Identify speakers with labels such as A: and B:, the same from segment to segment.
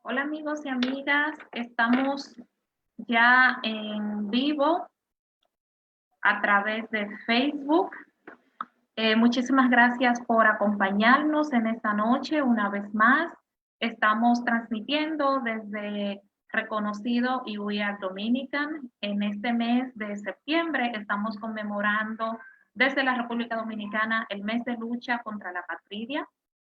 A: Hola amigos y amigas, estamos ya en vivo a través de Facebook. Muchísimas gracias por acompañarnos en esta noche una vez más. Estamos transmitiendo desde reconocido y We Are Dominican. En este mes de septiembre estamos conmemorando desde la República Dominicana el mes de lucha contra la patria.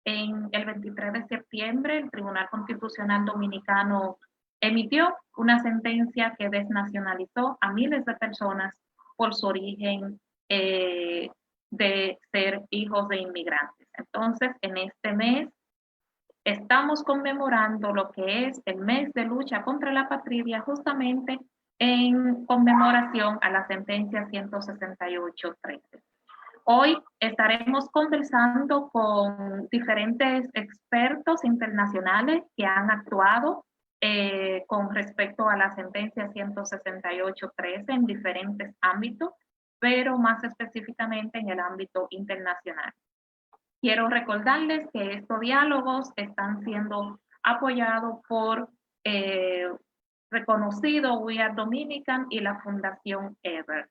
A: En el 23 de septiembre, el Tribunal Constitucional Dominicano emitió una sentencia que desnacionalizó a miles de personas por su origen de ser hijos de inmigrantes. Entonces, en este mes estamos conmemorando lo que es el mes de lucha contra la patria, justamente en conmemoración a la sentencia 168-13. Hoy estaremos conversando con diferentes expertos internacionales que han actuado con respecto a la sentencia 168-13 en diferentes ámbitos, pero más específicamente en el ámbito internacional. Quiero recordarles que estos diálogos están siendo apoyados por reconocido We Are Dominican y la Fundación Ever.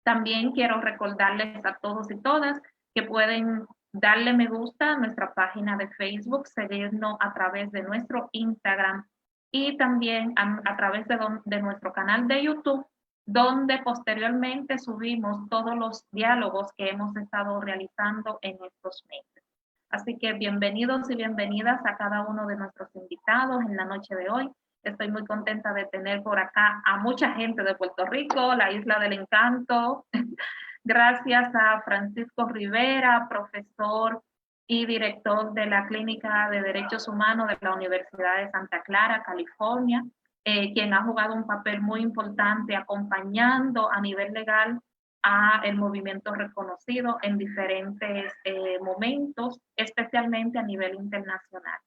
A: También quiero recordarles a todos y todas que pueden darle me gusta a nuestra página de Facebook, seguirnos a través de nuestro Instagram y también a través de nuestro canal de YouTube, donde posteriormente subimos todos los diálogos que hemos estado realizando en estos meses. Así que bienvenidos y bienvenidas a cada uno de nuestros invitados en la noche de hoy. Estoy muy contenta de tener por acá a mucha gente de Puerto Rico, la Isla del Encanto. Gracias a Francisco Rivera, profesor y director de la Clínica de Derechos Humanos de la Universidad de Santa Clara, California, quien ha jugado un papel muy importante acompañando a nivel legal a el movimiento reconocido en diferentes momentos, especialmente a nivel internacional.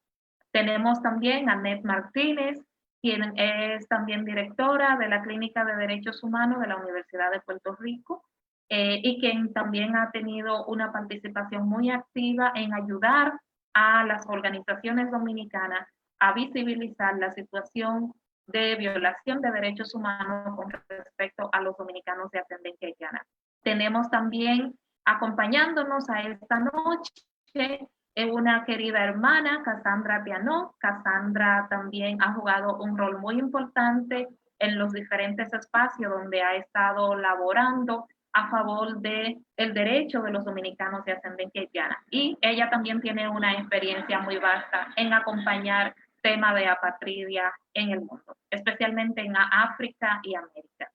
A: Tenemos también a Annette Martínez, quien es también directora de la Clínica de Derechos Humanos de la Universidad de Puerto Rico y quien también ha tenido una participación muy activa en ayudar a las organizaciones dominicanas a visibilizar la situación de violación de derechos humanos con respecto a los dominicanos de ascendencia haitiana. Tenemos también acompañándonos a esta noche una querida hermana, Cassandra Pianó. Cassandra también ha jugado un rol muy importante en los diferentes espacios donde ha estado laborando a favor del derecho de los dominicanos de ascendencia haitiana. Y ella también tiene una experiencia muy vasta en acompañar temas de apatridia en el mundo, especialmente en África y América.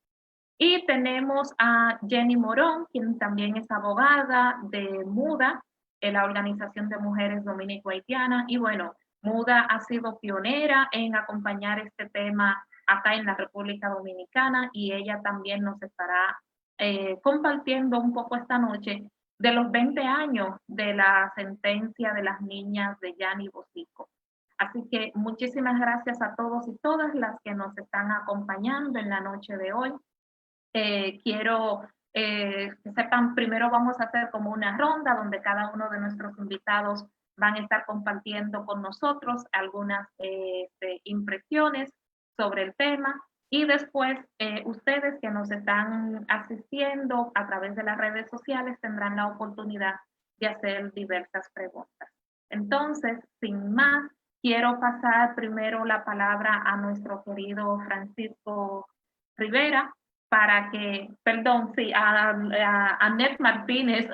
A: Y tenemos a Jenny Morón, quien también es abogada de MUDA, la Organización de Mujeres Dominico-Haitianas. Y bueno, MUDA ha sido pionera en acompañar este tema acá en la República Dominicana y ella también nos estará compartiendo un poco esta noche de los 20 años de la sentencia de las niñas de Yanni Bosico. Así que muchísimas gracias a todos y todas las que nos están acompañando en la noche de hoy. Quiero que sepan, primero vamos a hacer como una ronda donde cada uno de nuestros invitados van a estar compartiendo con nosotros algunas impresiones sobre el tema y después ustedes que nos están asistiendo a través de las redes sociales tendrán la oportunidad de hacer diversas preguntas. Entonces, sin más, quiero pasar primero la palabra a nuestro querido Francisco Rivera, para que, perdón, sí, a Annette Martínez,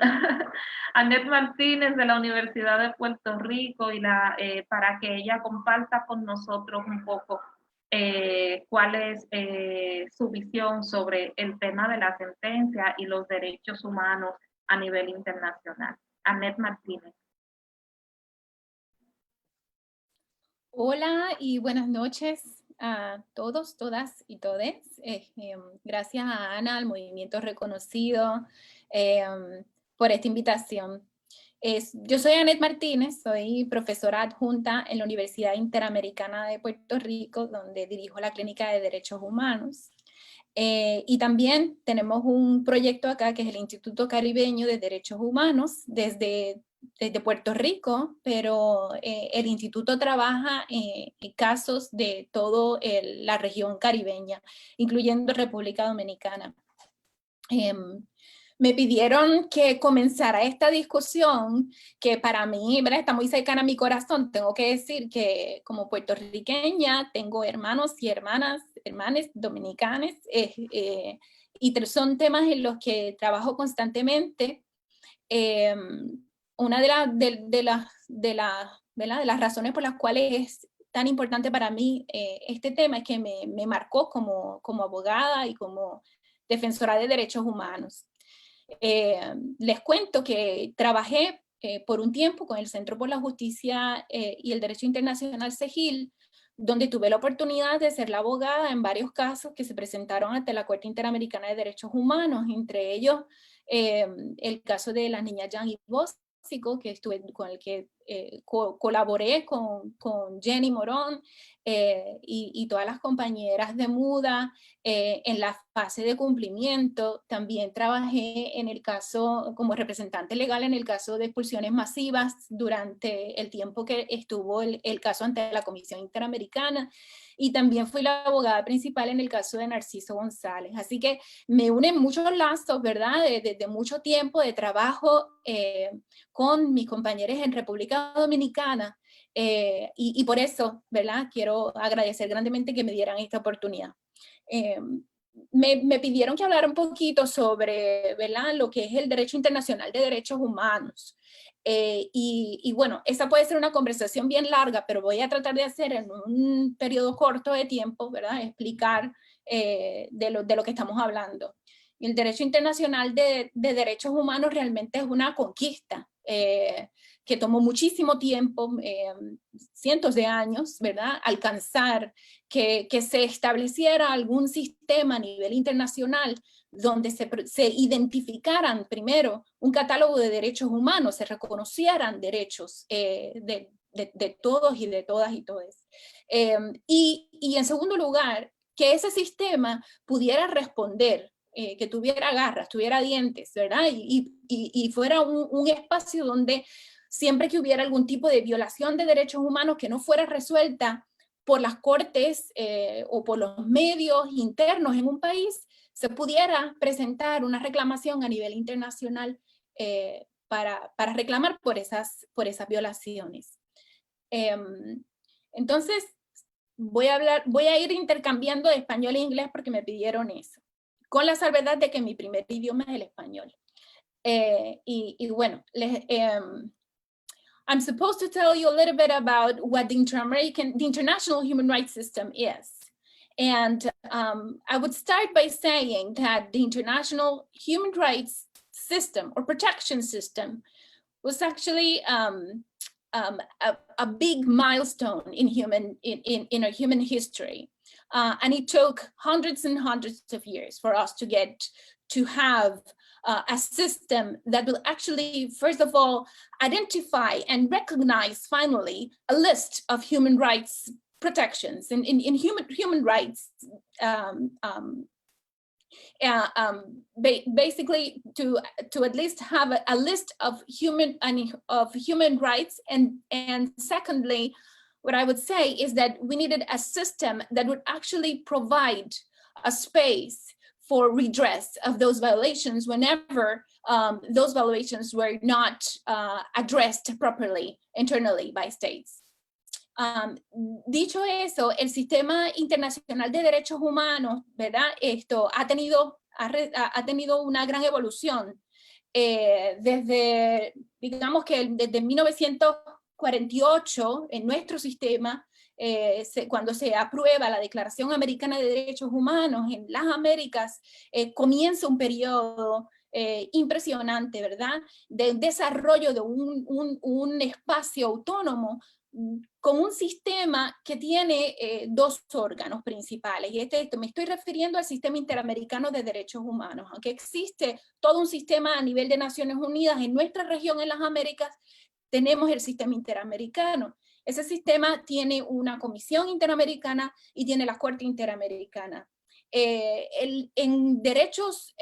A: Annette Martínez de la Universidad de Puerto Rico y para que ella comparta con nosotros un poco cuál es su visión sobre el tema de la sentencia y los derechos humanos a nivel internacional. Annette Martínez.
B: Hola y buenas noches a todos, todas y todes. Gracias a Ana, al Movimiento Reconocido, por esta invitación. Yo soy Annette Martínez, soy profesora adjunta en la Universidad Interamericana de Puerto Rico, donde dirijo la Clínica de Derechos Humanos. Y también tenemos un proyecto acá que es el Instituto Caribeño de Derechos Humanos. Desde desde Puerto Rico, pero el instituto trabaja en casos de toda la región caribeña, incluyendo República Dominicana. Me pidieron que comenzara esta discusión que para mí, ¿verdad?, está muy cercana a mi corazón. Tengo que decir que como puertorriqueña tengo hermanos y hermanas dominicanos, y son temas en los que trabajo constantemente. Una de las razones por las cuales es tan importante para mí este tema es que me marcó como abogada y como defensora de derechos humanos. Les cuento que trabajé por un tiempo con el Centro por la Justicia y el Derecho Internacional CEGIL, donde tuve la oportunidad de ser la abogada en varios casos que se presentaron ante la Corte Interamericana de Derechos Humanos, entre ellos el caso de la niña Yanni Bósico, con el que colaboré con Jenny Morón y todas las compañeras de MUDA en la fase de cumplimiento. También trabajé en el caso, como representante legal en el caso de expulsiones masivas durante el tiempo que estuvo el caso ante la Comisión Interamericana, y también fui la abogada principal en el caso de Narciso González. Así que me unen muchos lazos, ¿verdad?, de mucho tiempo de trabajo con mis compañeros en República Dominicana, y por eso, ¿verdad?, quiero agradecer grandemente que me dieran esta oportunidad. Me pidieron que hablara un poquito sobre, ¿verdad?, lo que es el derecho internacional de derechos humanos. Y bueno, esa puede ser una conversación bien larga, pero voy a tratar de hacer en un periodo corto de tiempo, ¿verdad?, explicar de lo que estamos hablando. El derecho internacional de derechos humanos realmente es una conquista que tomó muchísimo tiempo, cientos de años, ¿verdad?, alcanzar que se estableciera algún sistema a nivel internacional donde se identificaran primero un catálogo de derechos humanos, se reconocieran derechos de todos y de todas y todes. Y en segundo lugar, que ese sistema pudiera responder, que tuviera garras, tuviera dientes, ¿verdad? Y fuera un espacio donde siempre que hubiera algún tipo de violación de derechos humanos que no fuera resuelta por las cortes o por los medios internos en un país, se pudiera presentar una reclamación a nivel internacional para reclamar por esas violaciones. Entonces, voy a ir intercambiando de español e inglés porque me pidieron eso, con la salvedad de que mi primer idioma es el español. Y bueno, I'm supposed to tell you a little bit about what the international human rights system is. And I would start by saying that the international human rights system or protection system was actually a big milestone in our human history. And it took hundreds and hundreds of years for us to have a system that will actually, first of all, identify and recognize finally a list of human rights protections in human rights, basically to at least have a list of human rights, and secondly, what I would say is that we needed a system that would actually provide a space for redress of those violations whenever those violations were not addressed properly internally by states. Dicho eso, el sistema internacional de derechos humanos, ¿verdad?, esto ha tenido una gran evolución desde, digamos que desde 1948 en nuestro sistema. Cuando se aprueba la Declaración Americana de Derechos Humanos en las Américas, comienza un periodo impresionante, ¿verdad?, de desarrollo de un espacio autónomo con un sistema que tiene dos órganos principales, y me estoy refiriendo al Sistema Interamericano de Derechos Humanos. Aunque existe todo un sistema a nivel de Naciones Unidas, en nuestra región, en las Américas, tenemos el Sistema Interamericano. Ese sistema tiene una Comisión Interamericana y tiene la Corte Interamericana. en derechos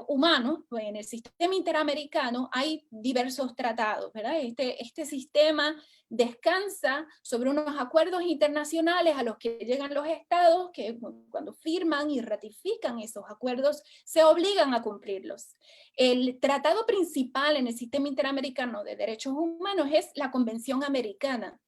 B: humanos, pues en el sistema interamericano hay diversos tratados, ¿verdad? Este sistema descansa sobre unos acuerdos internacionales a los que llegan los estados, que cuando firman y ratifican esos acuerdos se obligan a cumplirlos. El tratado principal en el sistema interamericano de derechos humanos es la Convención Americana.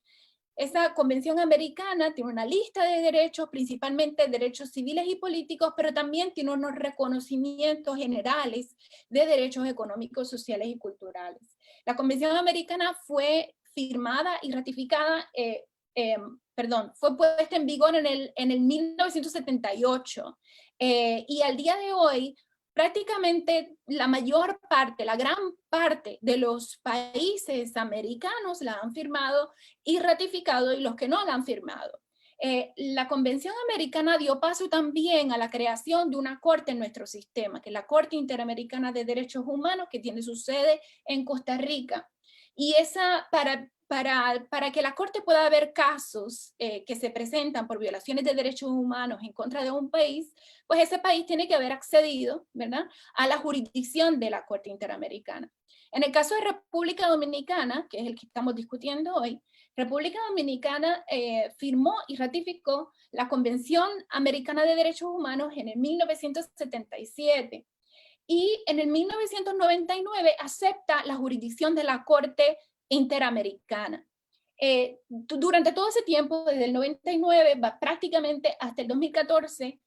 B: Esa Convención Americana tiene una lista de derechos, principalmente derechos civiles y políticos, pero también tiene unos reconocimientos generales de derechos económicos, sociales y culturales. La Convención Americana fue firmada y ratificada, fue puesta en vigor en el 1978, y al día de hoy prácticamente la mayor parte, la gran parte de los países americanos la han firmado y ratificado, y los que no la han firmado. La Convención Americana dio paso también a la creación de una corte en nuestro sistema, que es la Corte Interamericana de Derechos Humanos, que tiene su sede en Costa Rica. Y esa, para que la Corte pueda ver casos que se presentan por violaciones de derechos humanos en contra de un país, pues ese país tiene que haber accedido, ¿verdad?, a la jurisdicción de la Corte Interamericana. En el caso de República Dominicana, que es el que estamos discutiendo hoy, República Dominicana firmó y ratificó la Convención Americana de Derechos Humanos en el 1977. Y en el 1999 acepta la jurisdicción de la Corte Interamericana. Durante todo ese tiempo, desde el 99 prácticamente hasta el 2014,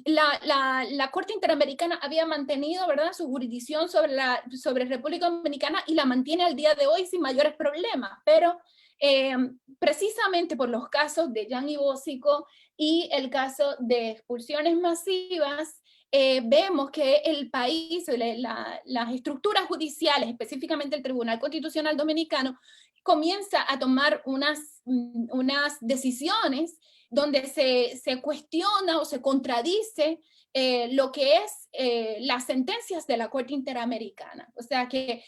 B: la Corte Interamericana había mantenido, ¿verdad?, su jurisdicción sobre República Dominicana, y la mantiene al día de hoy sin mayores problemas, pero precisamente por los casos de Jan y Bósico y el caso de expulsiones masivas, vemos que el país, las estructuras judiciales, específicamente el Tribunal Constitucional Dominicano, comienza a tomar unas decisiones donde se cuestiona o se contradice lo que es las sentencias de la Corte Interamericana. O sea que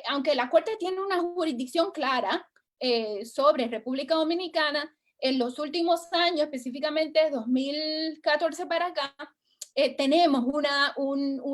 B: aunque la Corte tiene una jurisdicción clara sobre República Dominicana, en los últimos años, específicamente 2014 para acá, tenemos unos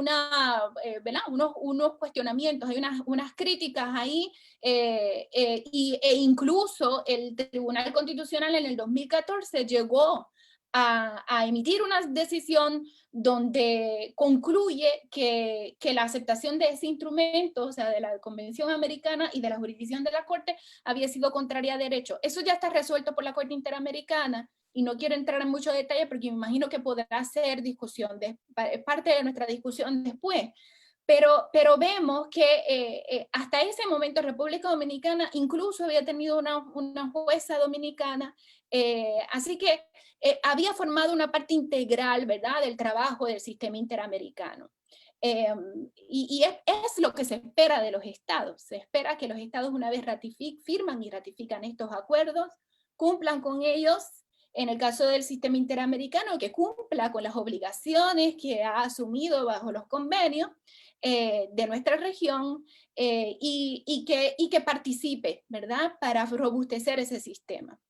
B: cuestionamientos, hay unas críticas ahí, e incluso el Tribunal Constitucional en el 2014 llegó a emitir una decisión donde concluye que la aceptación de ese instrumento, o sea, de la Convención Americana y de la jurisdicción de la Corte, había sido contraria a derecho. Eso ya está resuelto por la Corte Interamericana, y no quiero entrar en mucho detalle porque me imagino que podrá ser discusión, parte de nuestra discusión después. Pero vemos que hasta ese momento República Dominicana incluso había tenido una jueza dominicana, así que había formado una parte integral, ¿verdad?, del trabajo del sistema interamericano. Y es lo que se espera de los estados. Se espera que los estados, una vez firman y ratifican estos acuerdos, cumplan con ellos. En el caso del sistema interamericano, que cumpla con las obligaciones que ha asumido bajo los convenios de nuestra región, y que participe, ¿verdad?, para robustecer ese sistema.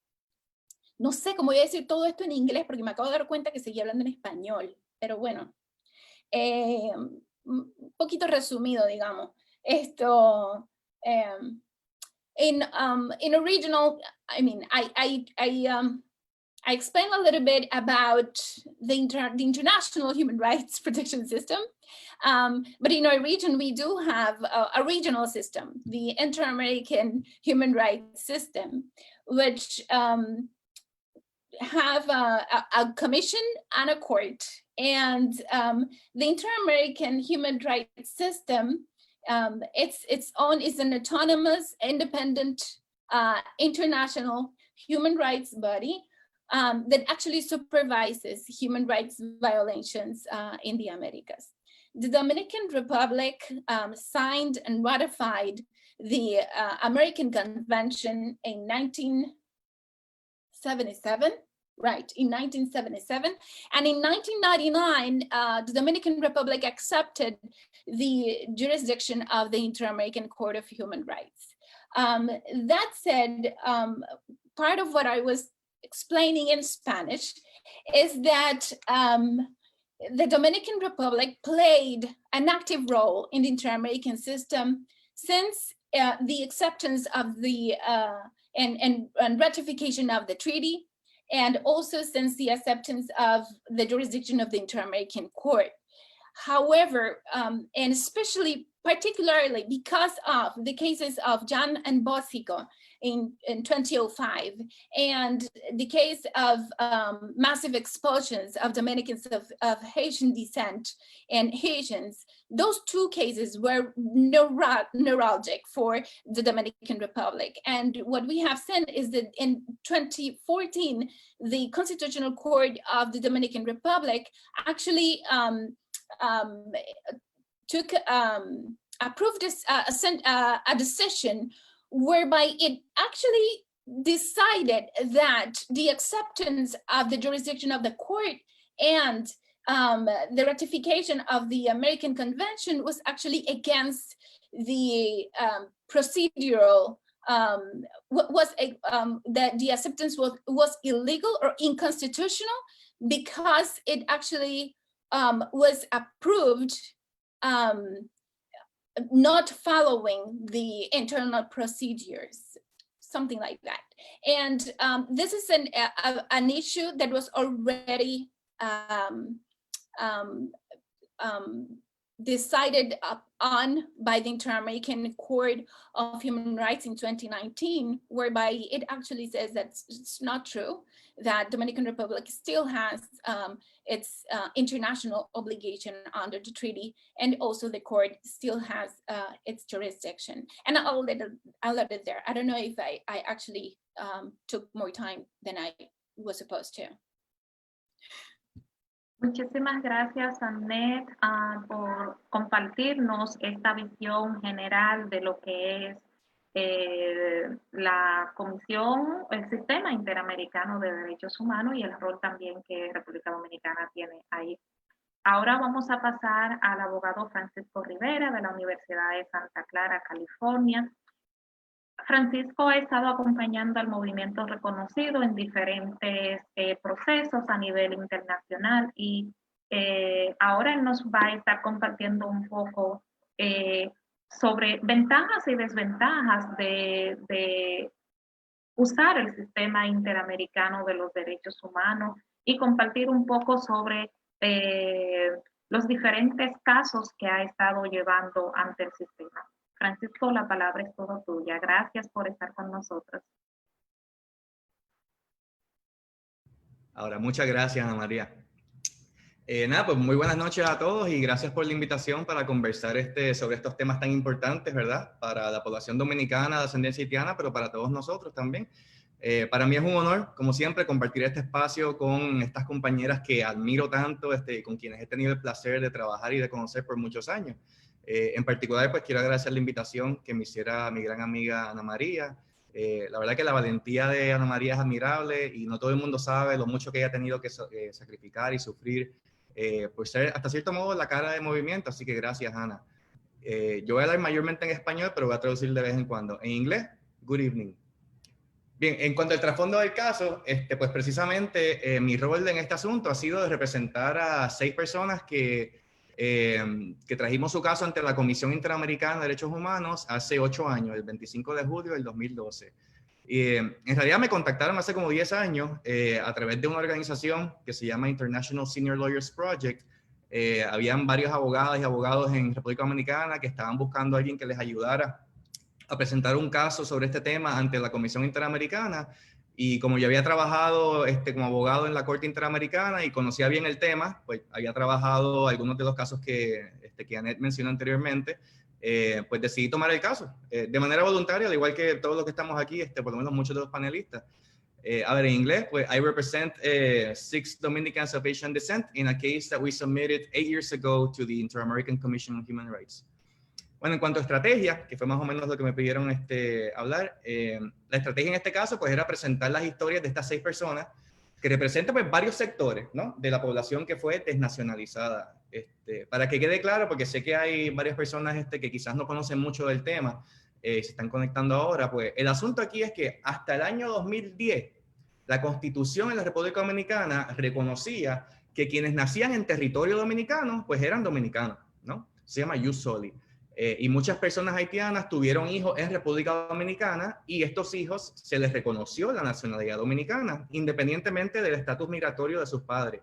B: No sé cómo voy a decir todo esto en inglés porque me acabo de dar cuenta que seguía hablando en español, pero bueno, un poquito resumido, digamos. Esto, in original, I mean, I explained a little bit about the international human rights protection system, but in our region, we do have a regional system, the Inter-American Human Rights System, which have a commission and a court. And the Inter-American Human Rights System, is an autonomous, independent, international human rights body that actually supervises human rights violations in the Americas. The Dominican Republic signed and ratified the American Convention in 1977, right, in 1977. And in 1999, the Dominican Republic accepted the jurisdiction of the Inter-American Court of Human Rights. That said, part of what I was explaining in Spanish is that the Dominican Republic played an active role in the Inter-American system since the acceptance of the and ratification of the treaty, and also since the acceptance of the jurisdiction of the Inter-American Court. However, and especially particularly because of the cases of John and Bosico in 2005, and the case of massive expulsions of Dominicans of Haitian descent and Haitians, those two cases were neuralgic for the Dominican Republic. And what we have seen is that in 2014, the Constitutional Court of the Dominican Republic actually approved a decision whereby it actually decided that the acceptance of the jurisdiction of the court and the ratification of the American Convention was actually against the procedural, that the acceptance was illegal or unconstitutional because it actually was approved not following the internal procedures, something like that. And this is an issue that was already decided on by the Inter-American Court of Human Rights in 2019, whereby it actually says that it's not true, that Dominican Republic still has its international obligation under the treaty, and also the court still has its jurisdiction. And I'll let it there. I don't know if I actually took more time than I was supposed to.
A: Muchísimas gracias, Annette, por compartirnos esta visión general de lo que es la Comisión, el Sistema Interamericano de Derechos Humanos y el rol también que República Dominicana tiene ahí. Ahora vamos a pasar al abogado Francisco Rivera de la Universidad de Santa Clara, California. Francisco ha estado acompañando al movimiento reconocido en diferentes procesos a nivel internacional y ahora él nos va a estar compartiendo un poco sobre ventajas y desventajas de usar el sistema interamericano de los derechos humanos y compartir un poco sobre los diferentes casos que ha estado llevando ante el sistema. Francisco, la palabra es toda tuya. Gracias por estar con nosotros.
C: Ahora, muchas gracias, Ana María. Nada, pues muy buenas noches a todos y gracias por la invitación para conversar sobre estos temas tan importantes, ¿verdad? Para la población dominicana de ascendencia haitiana, pero para todos nosotros también. Para mí es un honor, como siempre, compartir este espacio con estas compañeras que admiro tanto, con quienes he tenido el placer de trabajar y de conocer por muchos años. En particular, pues quiero agradecer la invitación que me hiciera mi gran amiga Ana María. La verdad que la valentía de Ana María es admirable y no todo el mundo sabe lo mucho que ella ha tenido que sacrificar y sufrir por ser hasta cierto modo la cara del movimiento, así que gracias, Ana. Yo voy a hablar mayormente en español, pero voy a traducir de vez en cuando. En inglés, good evening. Bien, en cuanto al trasfondo del caso, pues precisamente mi rol en este asunto ha sido de representar a 6 personas que trajimos su caso ante la Comisión Interamericana de Derechos Humanos hace 8 años, el 25 de julio del 2012. Y en realidad me contactaron hace como 10 años a través de una organización que se llama International Senior Lawyers Project. Habían varios abogadas y abogados en República Dominicana que estaban buscando a alguien que les ayudara a presentar un caso sobre este tema ante la Comisión Interamericana. Y como yo había trabajado como abogado en la Corte Interamericana y conocía bien el tema, pues había trabajado algunos de los casos que Annette mencionó anteriormente, pues decidí tomar el caso de manera voluntaria, al igual que todos los que estamos aquí, por lo menos muchos de los panelistas. A ver, en inglés, pues I represent 6 Dominicans of Asian descent in a case that we submitted 8 years ago to the Inter-American Commission on Human Rights. Bueno, en cuanto a estrategia, que fue más o menos lo que me pidieron hablar, la estrategia en este caso pues era presentar las historias de estas 6 personas que representan pues varios sectores, ¿no?, de la población que fue desnacionalizada. Para que quede claro, porque sé que hay varias personas que quizás no conocen mucho del tema, se están conectando ahora, pues el asunto aquí es que hasta el año 2010 la Constitución en la República Dominicana reconocía que quienes nacían en territorio dominicano, pues eran dominicanos, ¿no? Se llama jus soli. Y muchas personas haitianas tuvieron hijos en República Dominicana y estos hijos se les reconoció la nacionalidad dominicana, independientemente del estatus migratorio de sus padres.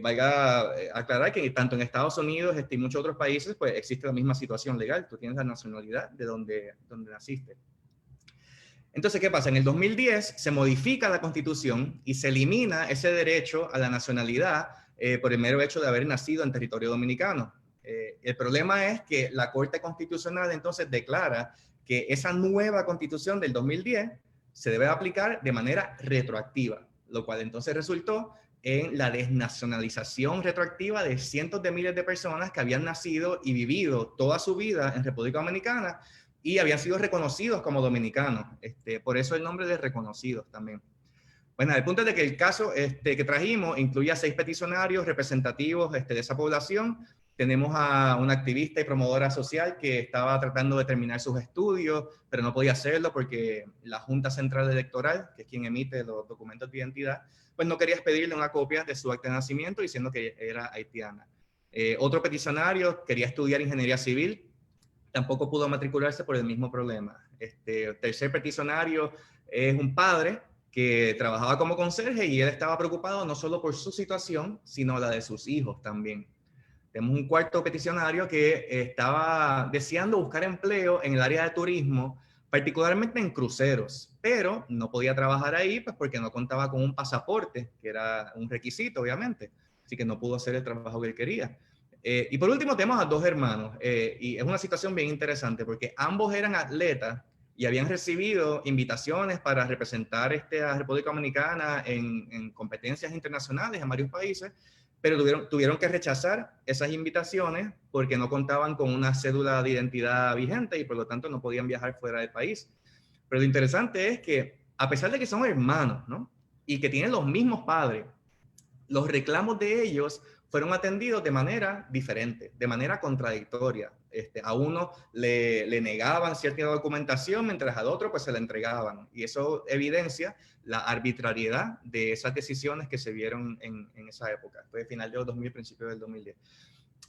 C: Vaya aclarar que tanto en Estados Unidos y muchos otros países, pues existe la misma situación legal. Tú tienes la nacionalidad de donde naciste. Entonces, ¿qué pasa? En el 2010 se modifica la Constitución y se elimina ese derecho a la nacionalidad por el mero hecho de haber nacido en territorio dominicano. El problema es que la Corte Constitucional entonces declara que esa nueva Constitución del 2010 se debe aplicar de manera retroactiva, lo cual entonces resultó en la desnacionalización retroactiva de cientos de miles de personas que habían nacido y vivido toda su vida en República Dominicana y habían sido reconocidos como dominicanos. Por eso el nombre de reconocidos también. Bueno, el punto es de que el caso que trajimos incluye a 6 peticionarios representativos de esa población. Tenemos a una activista y promotora social que estaba tratando de terminar sus estudios, pero no podía hacerlo porque la Junta Central Electoral, que es quien emite los documentos de identidad, pues no quería pedirle una copia de su acta de nacimiento diciendo que era haitiana. Otro peticionario quería estudiar ingeniería civil, tampoco pudo matricularse por el mismo problema. Tercer peticionario es un padre que trabajaba como conserje y él estaba preocupado no solo por su situación, sino la de sus hijos también. Tenemos un cuarto peticionario que estaba deseando buscar empleo en el área de turismo, particularmente en cruceros, pero no podía trabajar ahí pues porque no contaba con un pasaporte, que era un requisito, obviamente, así que no pudo hacer el trabajo que él quería. Y por último tenemos a 2 hermanos, y es una situación bien interesante porque ambos eran atletas y habían recibido invitaciones para representar a República Dominicana en competencias internacionales en varios países, pero tuvieron que rechazar esas invitaciones porque no contaban con una cédula de identidad vigente y por lo tanto no podían viajar fuera del país. Pero lo interesante es que a pesar de que son hermanos, ¿no? Y que tienen los mismos padres, los reclamos de ellos fueron atendidos de manera diferente, de manera contradictoria. A uno le negaban cierta documentación, mientras al otro pues se la entregaban. Y eso evidencia la arbitrariedad de esas decisiones que se vieron en esa época, fue final de los 2000, principios del 2010.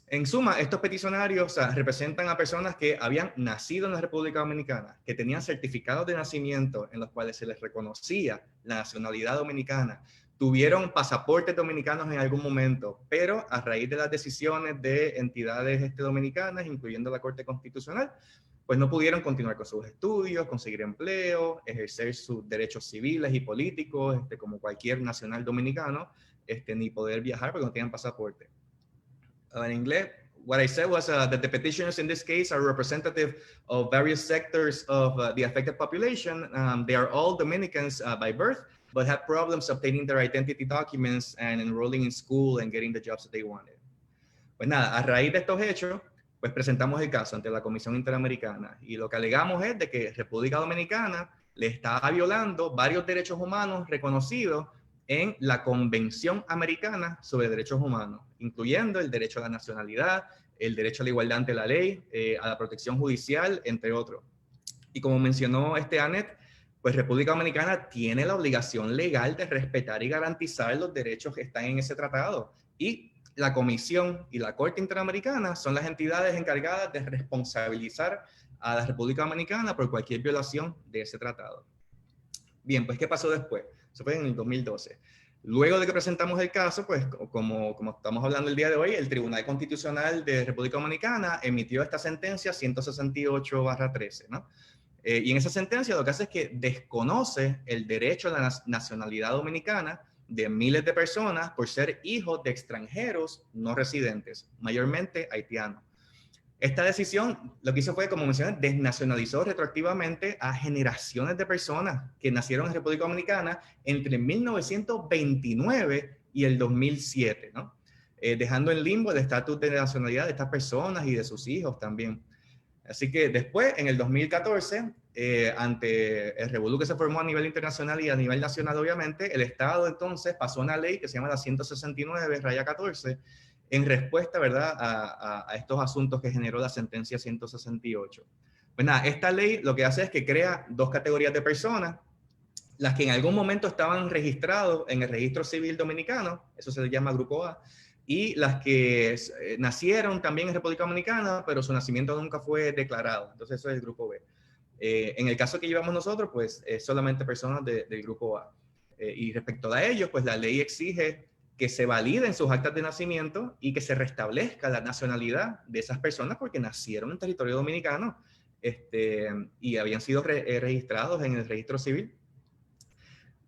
C: En suma, estos peticionarios representan a personas que habían nacido en la República Dominicana, que tenían certificados de nacimiento en los cuales se les reconocía la nacionalidad dominicana, tuvieron pasaportes dominicanos en algún momento, pero a raíz de las decisiones de entidades dominicanas, incluyendo la Corte Constitucional, pues no pudieron continuar con sus estudios, conseguir empleo, ejercer sus derechos civiles y políticos, como cualquier nacional dominicano, ni poder viajar porque no tenían pasaporte. En inglés, what I said was that the petitioners in this case are representative of various sectors of the affected population. They are all Dominicans by birth, but have problems obtaining their identity documents and enrolling in school and getting the jobs that they wanted. Pues nada, a raíz de estos hechos, pues presentamos el caso ante la Comisión Interamericana y lo que alegamos es de que República Dominicana le está violando varios derechos humanos reconocidos en la Convención Americana sobre Derechos Humanos, incluyendo el derecho a la nacionalidad, el derecho a la igualdad ante la ley, a la protección judicial, entre otros. Y como mencionó Anet, pues República Dominicana tiene la obligación legal de respetar y garantizar los derechos que están en ese tratado. Y la Comisión y la Corte Interamericana son las entidades encargadas de responsabilizar a la República Dominicana por cualquier violación de ese tratado. Bien, pues ¿qué pasó después? Eso fue en el 2012. Luego de que presentamos el caso, pues como estamos hablando el día de hoy, el Tribunal Constitucional de República Dominicana emitió esta sentencia 168/13, ¿no? Y en esa sentencia lo que hace es que desconoce el derecho a la nacionalidad dominicana de miles de personas por ser hijos de extranjeros no residentes, mayormente haitianos. Esta decisión lo que hizo fue, como mencioné, desnacionalizó retroactivamente a generaciones de personas que nacieron en República Dominicana entre 1929 y el 2007, ¿no? Dejando en limbo el estatus de nacionalidad de estas personas y de sus hijos también. Así que después, en el 2014, ante el revolú que se formó a nivel internacional y a nivel nacional, obviamente, el Estado entonces pasó una ley que se llama la 169/14, en respuesta, ¿verdad?, a estos asuntos que generó la sentencia 168. Pues nada, esta ley lo que hace es que crea 2 categorías de personas las que en algún momento estaban registrados en el registro civil dominicano, eso se le llama Grupo A, y las que nacieron también en República Dominicana, pero su nacimiento nunca fue declarado. Entonces eso es el Grupo B. En el caso que llevamos nosotros, pues solamente personas del Grupo A. Y respecto a ellos, pues la ley exige que se validen sus actas de nacimiento y que se restablezca la nacionalidad de esas personas porque nacieron en territorio dominicano y habían sido registrados en el registro civil.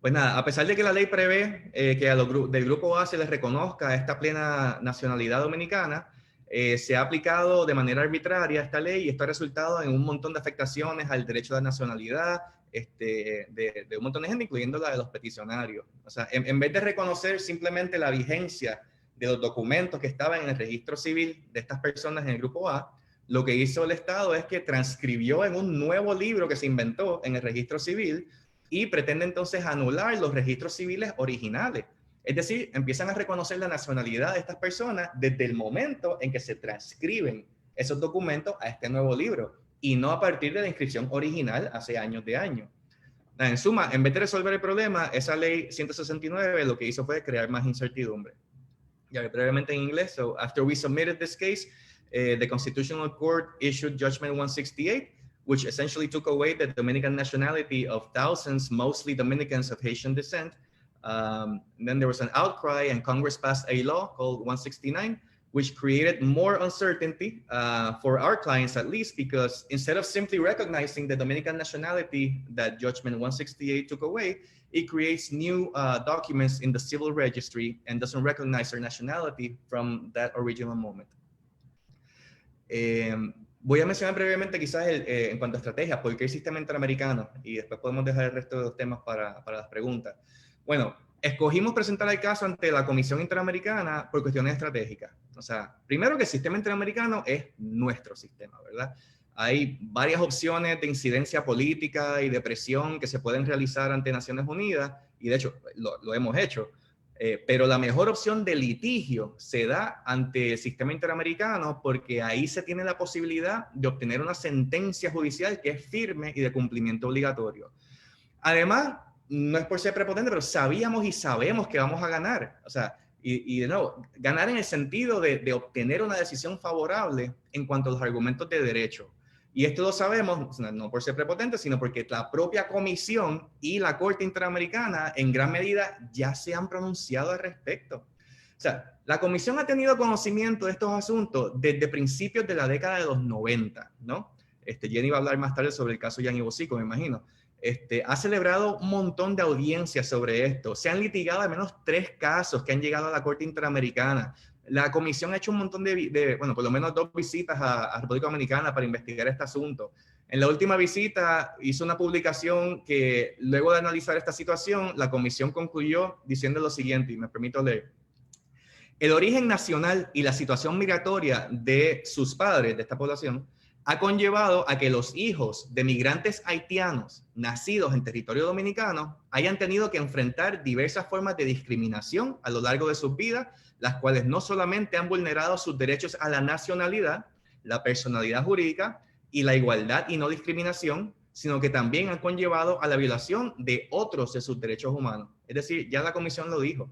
C: Pues nada, a pesar de que la ley prevé que a los del Grupo A se les reconozca esta plena nacionalidad dominicana, se ha aplicado de manera arbitraria esta ley y esto ha resultado en un montón de afectaciones al derecho a la nacionalidad de un montón de gente, incluyendo la de los peticionarios. O sea, en vez de reconocer simplemente la vigencia de los documentos que estaban en el registro civil de estas personas en el Grupo A, lo que hizo el Estado es que transcribió en un nuevo libro que se inventó en el registro civil y pretende entonces anular los registros civiles originales. Es decir, empiezan a reconocer la nacionalidad de estas personas desde el momento en que se transcriben esos documentos a este nuevo libro y no a partir de la inscripción original hace años de años. En suma, en vez de resolver el problema, esa ley 169 lo que hizo fue crear más incertidumbre. Ya brevemente en inglés, so after we submitted this case, the Constitutional Court issued Judgment 168, which essentially took away the Dominican nationality of thousands, mostly Dominicans of Haitian descent. Then there was an outcry and Congress passed a law called 169, which created more uncertainty for our clients at least, because instead of simply recognizing the Dominican nationality that Judgment 168 took away, it creates new documents in the civil registry and doesn't recognize their nationality from that original moment. Voy a mencionar brevemente quizás en cuanto a estrategias, por qué el sistema interamericano, y después podemos dejar el resto de los temas para las preguntas. Bueno, escogimos presentar el caso ante la Comisión Interamericana por cuestiones estratégicas. O sea, primero que el sistema interamericano es nuestro sistema, ¿verdad? Hay varias opciones de incidencia política y de presión que se pueden realizar ante Naciones Unidas, y de hecho lo hemos hecho. Pero la mejor opción de litigio se da ante el sistema interamericano porque ahí se tiene la posibilidad de obtener una sentencia judicial que es firme y de cumplimiento obligatorio. Además, no es por ser prepotente, pero sabíamos y sabemos que vamos a ganar. O sea, y de nuevo, ganar en el sentido de obtener una decisión favorable en cuanto a los argumentos de derecho. Y esto lo sabemos, no por ser prepotente, sino porque la propia Comisión y la Corte Interamericana en gran medida ya se han pronunciado al respecto. O sea, la Comisión ha tenido conocimiento de estos asuntos desde principios de la década de los 90, ¿no? Jenny va a hablar más tarde sobre el caso Gianni Bosico, me imagino. Ha celebrado un montón de audiencias sobre esto. Se han litigado al menos 3 casos que han llegado a la Corte Interamericana. La Comisión ha hecho un montón bueno, por lo menos 2 visitas a República Dominicana para investigar este asunto. En la última visita hizo una publicación que luego de analizar esta situación, la Comisión concluyó diciendo lo siguiente, y me permito leer. El origen nacional y la situación migratoria de sus padres, de esta población, ha conllevado a que los hijos de migrantes haitianos nacidos en territorio dominicano hayan tenido que enfrentar diversas formas de discriminación a lo largo de sus vidas, las cuales no solamente han vulnerado sus derechos a la nacionalidad, la personalidad jurídica y la igualdad y no discriminación, sino que también han conllevado a la violación de otros de sus derechos humanos. Es decir, ya la Comisión lo dijo.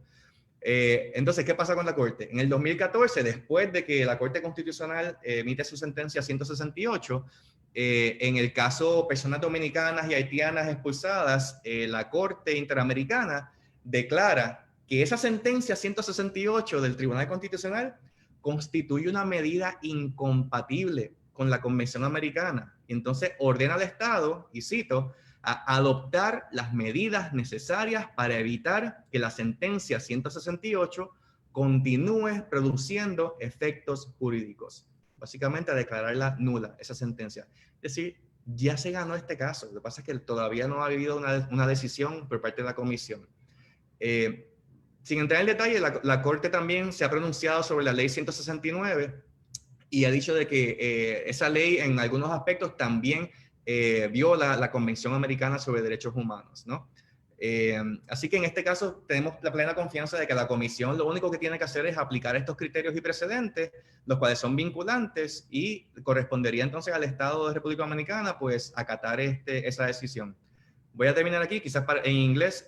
C: Entonces, ¿qué pasa con la Corte? En el 2014, después de que la Corte Constitucional emite su sentencia 168, en el caso personas dominicanas y haitianas expulsadas, la Corte Interamericana declara que esa sentencia 168 del Tribunal Constitucional constituye una medida incompatible con la Convención Americana. Y entonces ordena al Estado, y cito, a adoptar las medidas necesarias para evitar que la sentencia 168 continúe produciendo efectos jurídicos. Básicamente a declararla nula, esa sentencia. Es decir, ya se ganó este caso. Lo que pasa es que todavía no ha habido una decisión por parte de la Comisión. Sin entrar en detalle, la Corte también se ha pronunciado sobre la Ley 169 y ha dicho de que esa ley en algunos aspectos también viola la Convención Americana sobre Derechos Humanos, ¿no? Así que en este caso tenemos la plena confianza de que la Comisión lo único que tiene que hacer es aplicar estos criterios y precedentes, los cuales son vinculantes y correspondería entonces al Estado de República Dominicana pues acatar esa decisión. Voy a terminar aquí, quizás en inglés.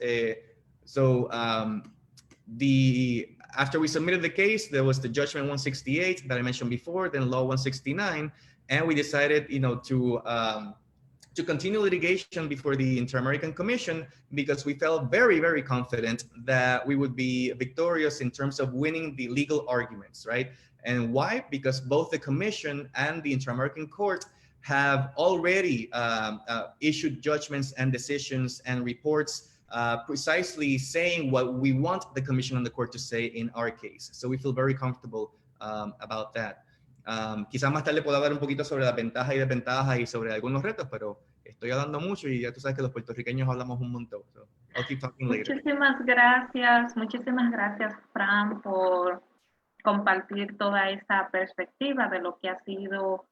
C: After we submitted the case, there was the judgment 168 that I mentioned before, then law 169, and we decided, to continue litigation before the Inter-American Commission because we felt very, very confident that we would be victorious in terms of winning the legal arguments, right? And why? Because both the Commission and the Inter-American Court have already issued judgments and decisions and reports precisely saying what we want the Commission and the Court to say in our case. So we feel very comfortable about that. Quizás más tarde pueda hablar un poquito sobre las ventajas y desventajas y sobre algunos retos, pero estoy hablando mucho y ya tú sabes que los puertorriqueños hablamos un montón. So I'll keep talking later.
A: Muchísimas gracias, Fran, por compartir toda esta perspectiva de lo que ha sido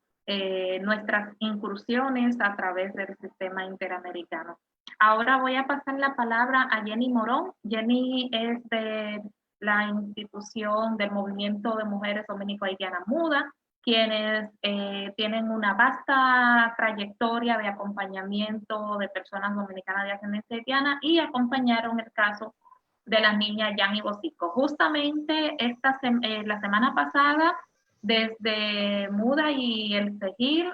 A: nuestras incursiones a través del sistema interamericano. Ahora voy a pasar la palabra a Jenny Morón. Jenny es de la institución del Movimiento de Mujeres Dominico-Haitianas Muda, quienes tienen una vasta trayectoria de acompañamiento de personas dominicanas de ascendencia haitiana y acompañaron el caso de la niña Yanni Bosico. Justamente la semana pasada, desde Muda y el Segil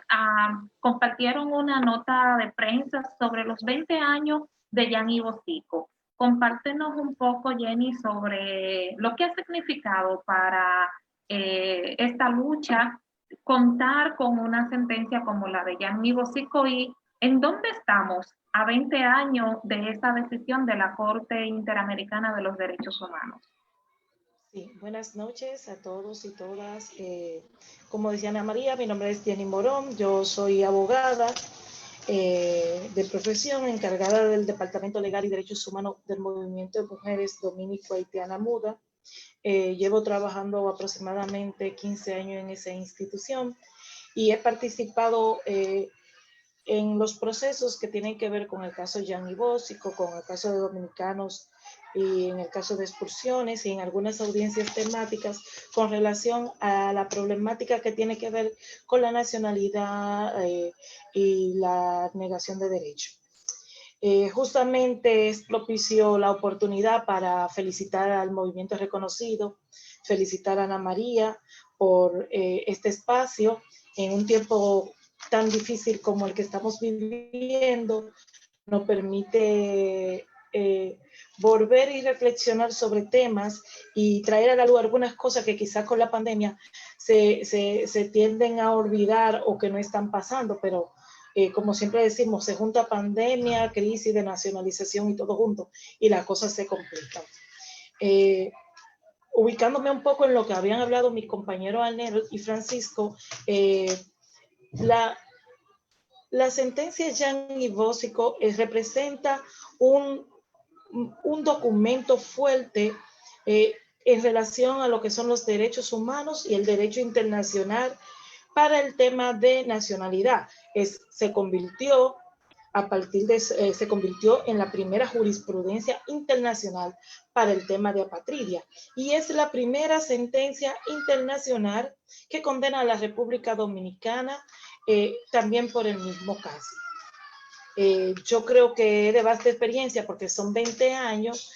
A: compartieron una nota de prensa sobre los 20 años de Yanni Bosico. Compártenos un poco, Jenny, sobre lo que ha significado para esta lucha contar con una sentencia como la de Yanni Bosico y en dónde estamos a 20 años de esa decisión de la Corte Interamericana de los Derechos Humanos.
D: Sí, buenas noches a todos y todas. Como decía Ana María, mi nombre es Jenny Morón, yo soy abogada de profesión, encargada del Departamento Legal y Derechos Humanos del Movimiento de Mujeres Dominico-Haitiana Muda. Llevo trabajando aproximadamente 15 años en esa institución y he participado en los procesos que tienen que ver con el caso Yanni Bosico, con el caso de dominicanos y en el caso de expulsiones y en algunas audiencias temáticas con relación a la problemática que tiene que ver con la nacionalidad y la negación de derechos. Justamente es propicio la oportunidad para felicitar al movimiento reconocido, felicitar a Ana María por este espacio en un tiempo tan difícil como el que estamos viviendo. Nos permite volver y reflexionar sobre temas y traer a la luz algunas cosas que quizás con la pandemia se tienden a olvidar o que no están pasando, pero como siempre decimos, se junta pandemia, crisis de nacionalización y todo junto, y las cosas se complican. Ubicándome un poco en lo que habían hablado mis compañeros Anel y Francisco, la sentencia Yanni Bosico representa un documento fuerte en relación a lo que son los derechos humanos y el derecho internacional para el tema de nacionalidad. Se convirtió en la primera jurisprudencia internacional para el tema de apatridia y es la primera sentencia internacional que condena a la República Dominicana también por el mismo caso. Yo creo que es de vasta experiencia porque son 20 años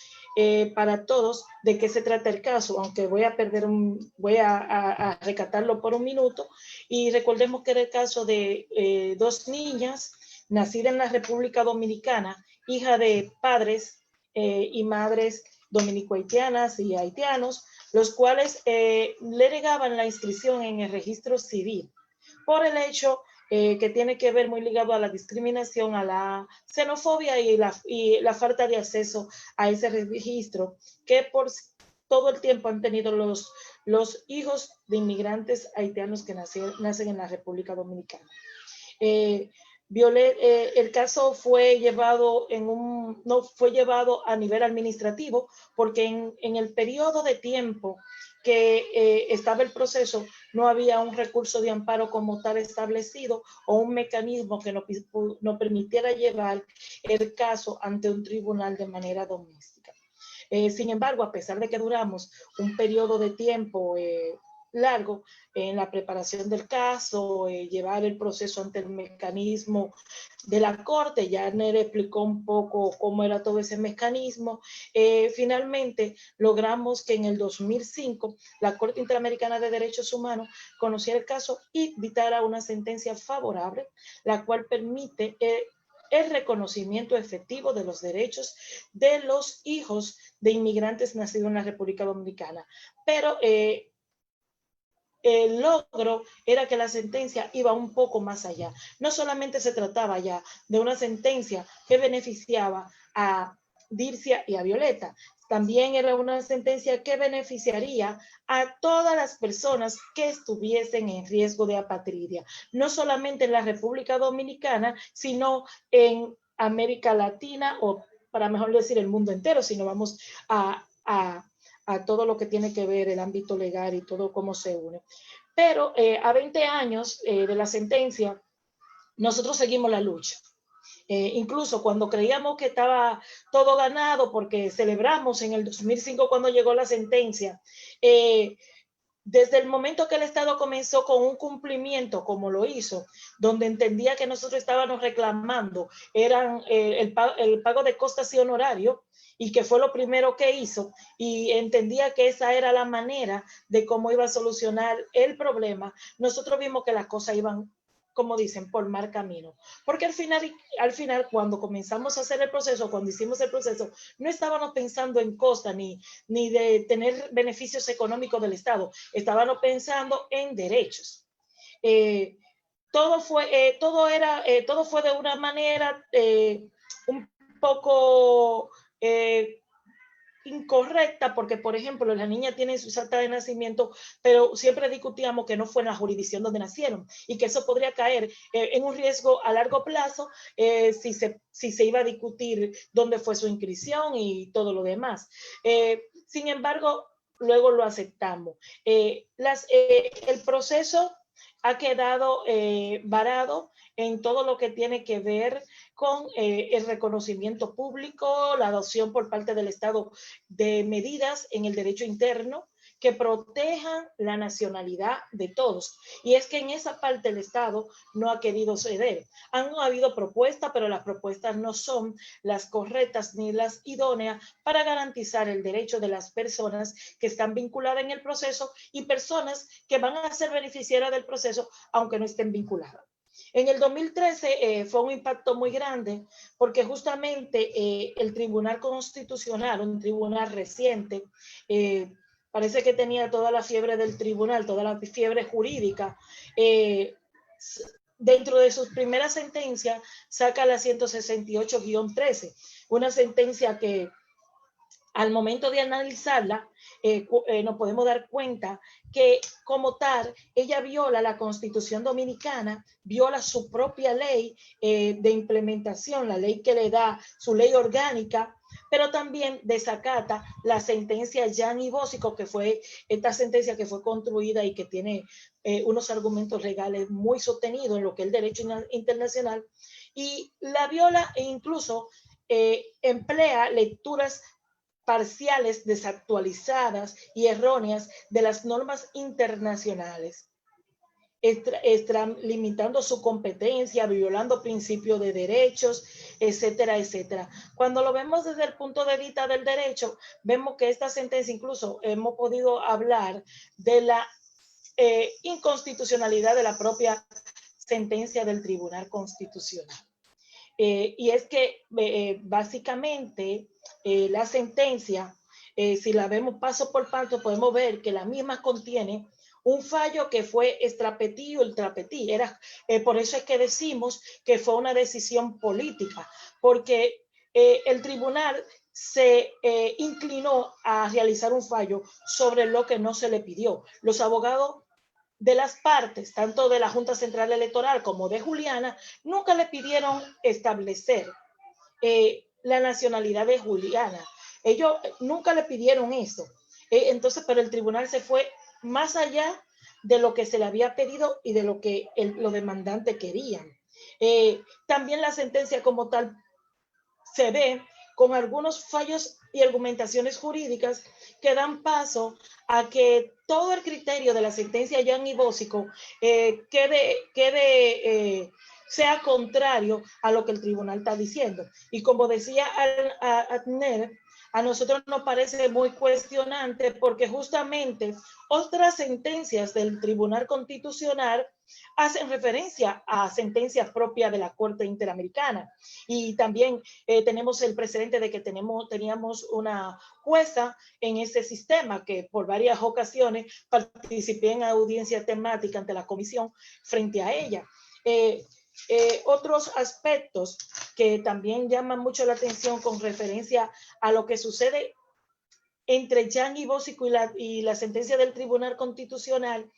D: para todos de qué se trata el caso, aunque voy a recatarlo por un minuto y recordemos que era el caso de dos niñas nacidas en la República Dominicana, hija de padres y madres dominico-haitianas y haitianos, los cuales le negaban la inscripción en el registro civil por el hecho que tiene que ver muy ligado a la discriminación, a la xenofobia y la falta de acceso a ese registro que por todo el tiempo han tenido los hijos de inmigrantes haitianos que nacen en la República Dominicana. El caso fue llevado no fue llevado a nivel administrativo porque en el periodo de tiempo que estaba el proceso no había un recurso de amparo como tal establecido o un mecanismo que nos permitiera llevar el caso ante un tribunal de manera doméstica. Sin embargo, a pesar de que duramos un periodo de tiempo largo en la preparación del caso, llevar el proceso ante el mecanismo de la Corte. Ya Nere explicó un poco cómo era todo ese mecanismo. Finalmente logramos que en el 2005 la Corte Interamericana de Derechos Humanos conociera el caso y dictara una sentencia favorable, la cual permite el reconocimiento efectivo de los derechos de los hijos de inmigrantes nacidos en la República Dominicana. Pero el logro era que la sentencia iba un poco más allá. No solamente se trataba ya de una sentencia que beneficiaba a Dircia y a Violeta, también era una sentencia que beneficiaría a todas las personas que estuviesen en riesgo de apatridia, no solamente en la República Dominicana, sino en América Latina, o para mejor decir el mundo entero, si no vamos a todo lo que tiene que ver el ámbito legal y todo cómo se une. Pero a 20 años de la sentencia, nosotros seguimos la lucha. Incluso cuando creíamos que estaba todo ganado, porque celebramos en el 2005 cuando llegó la sentencia, desde el momento que el Estado comenzó con un cumplimiento como lo hizo, donde entendía que nosotros estábamos reclamando, eran el pago de costas y honorarios, y que fue lo primero que hizo, y entendía que esa era la manera de cómo iba a solucionar el problema, nosotros vimos que las cosas iban, como dicen, por mal camino. Porque al final, cuando comenzamos a hacer el proceso, cuando hicimos el proceso, no estábamos pensando en costa ni de tener beneficios económicos del Estado, estábamos pensando en derechos. Todo fue de una manera un poco incorrecta, porque por ejemplo la niña tiene su acta de nacimiento, pero siempre discutíamos que no fue en la jurisdicción donde nacieron y que eso podría caer en un riesgo a largo plazo si se iba a discutir dónde fue su inscripción y todo lo demás. Sin embargo, luego lo aceptamos. El proceso ha quedado varado en todo lo que tiene que ver con el reconocimiento público, la adopción por parte del Estado de medidas en el derecho interno que protejan la nacionalidad de todos. Y es que en esa parte el Estado no ha querido ceder. Han habido propuestas, pero las propuestas no son las correctas ni las idóneas para garantizar el derecho de las personas que están vinculadas en el proceso y personas que van a ser beneficiarias del proceso aunque no estén vinculadas. En el 2013 fue un impacto muy grande porque justamente el Tribunal Constitucional, un tribunal reciente, parece que tenía toda la fiebre del tribunal, toda la fiebre jurídica, dentro de sus primeras sentencias saca la 168-13, una sentencia que al momento de analizarla, nos podemos dar cuenta que como tal, ella viola la Constitución Dominicana, viola su propia ley de implementación, la ley que le da su ley orgánica, pero también desacata la sentencia Jan y Bósico, que fue esta sentencia que fue construida y que tiene unos argumentos legales muy sostenidos en lo que es el derecho internacional, y la viola e incluso emplea lecturas parciales, desactualizadas y erróneas de las normas internacionales, limitando su competencia, violando principios de derechos, etcétera, etcétera. Cuando lo vemos desde el punto de vista del derecho, vemos que esta sentencia, incluso hemos podido hablar de la inconstitucionalidad de la propia sentencia del Tribunal Constitucional. Y es que básicamente la sentencia, si la vemos paso por paso, podemos ver que la misma contiene un fallo que fue extrapetí o ultrapetí. Por eso es que decimos que fue una decisión política, porque el tribunal se inclinó a realizar un fallo sobre lo que no se le pidió. Los abogados de las partes, tanto de la Junta Central Electoral como de Juliana, nunca le pidieron establecer la nacionalidad de Juliana. Ellos nunca le pidieron eso. Entonces, pero el tribunal se fue más allá de lo que se le había pedido y de lo que los demandantes querían. También la sentencia como tal se ve con algunos fallos y argumentaciones jurídicas que dan paso a que todo el criterio de la sentencia Yang y Bósico sea contrario a lo que el tribunal está diciendo. Y como decía Adner, a nosotros nos parece muy cuestionante porque justamente otras sentencias del Tribunal Constitucional hacen referencia a sentencias propias de la Corte Interamericana. Y también tenemos el precedente de que teníamos una jueza en ese sistema que por varias ocasiones participé en audiencia temática ante la comisión frente a ella. Otros aspectos que también llaman mucho la atención con referencia a lo que sucede entre Yang y Bósico y la sentencia del Tribunal Constitucional,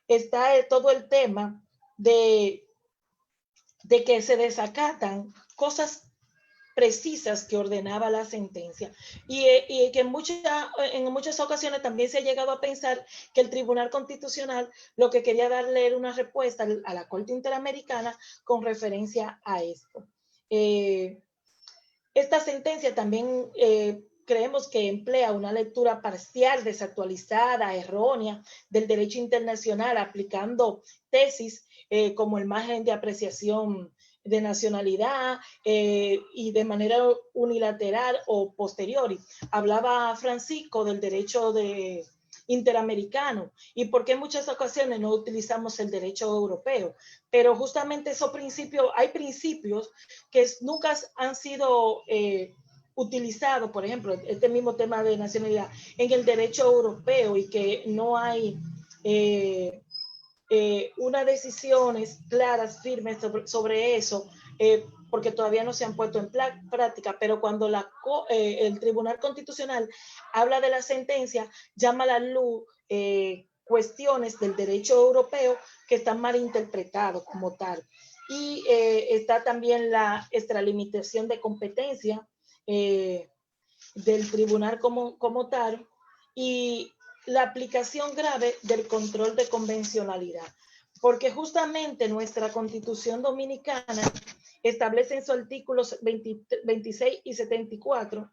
D: está todo el tema de que se desacatan cosas precisas que ordenaba la sentencia y que en muchas ocasiones también se ha llegado a pensar que el Tribunal Constitucional lo que quería darle era una respuesta a la Corte Interamericana con referencia a esto. Esta sentencia también creemos que emplea una lectura parcial, desactualizada, errónea del derecho internacional, aplicando tesis como el margen de apreciación de nacionalidad y de manera unilateral o posteriori. Hablaba Francisco del derecho interamericano y por qué en muchas ocasiones no utilizamos el derecho europeo, pero justamente esos principios, hay principios que nunca han sido utilizados, por ejemplo, este mismo tema de nacionalidad en el derecho europeo y que no hay unas decisiones claras, firmes sobre eso, porque todavía no se han puesto en práctica, pero cuando el Tribunal Constitucional habla de la sentencia, llama a la luz cuestiones del derecho europeo que están mal interpretados como tal. Y está también la extralimitación de competencia del tribunal como tal, y la aplicación grave del control de convencionalidad, porque justamente nuestra Constitución Dominicana establece en sus artículos 26 y 74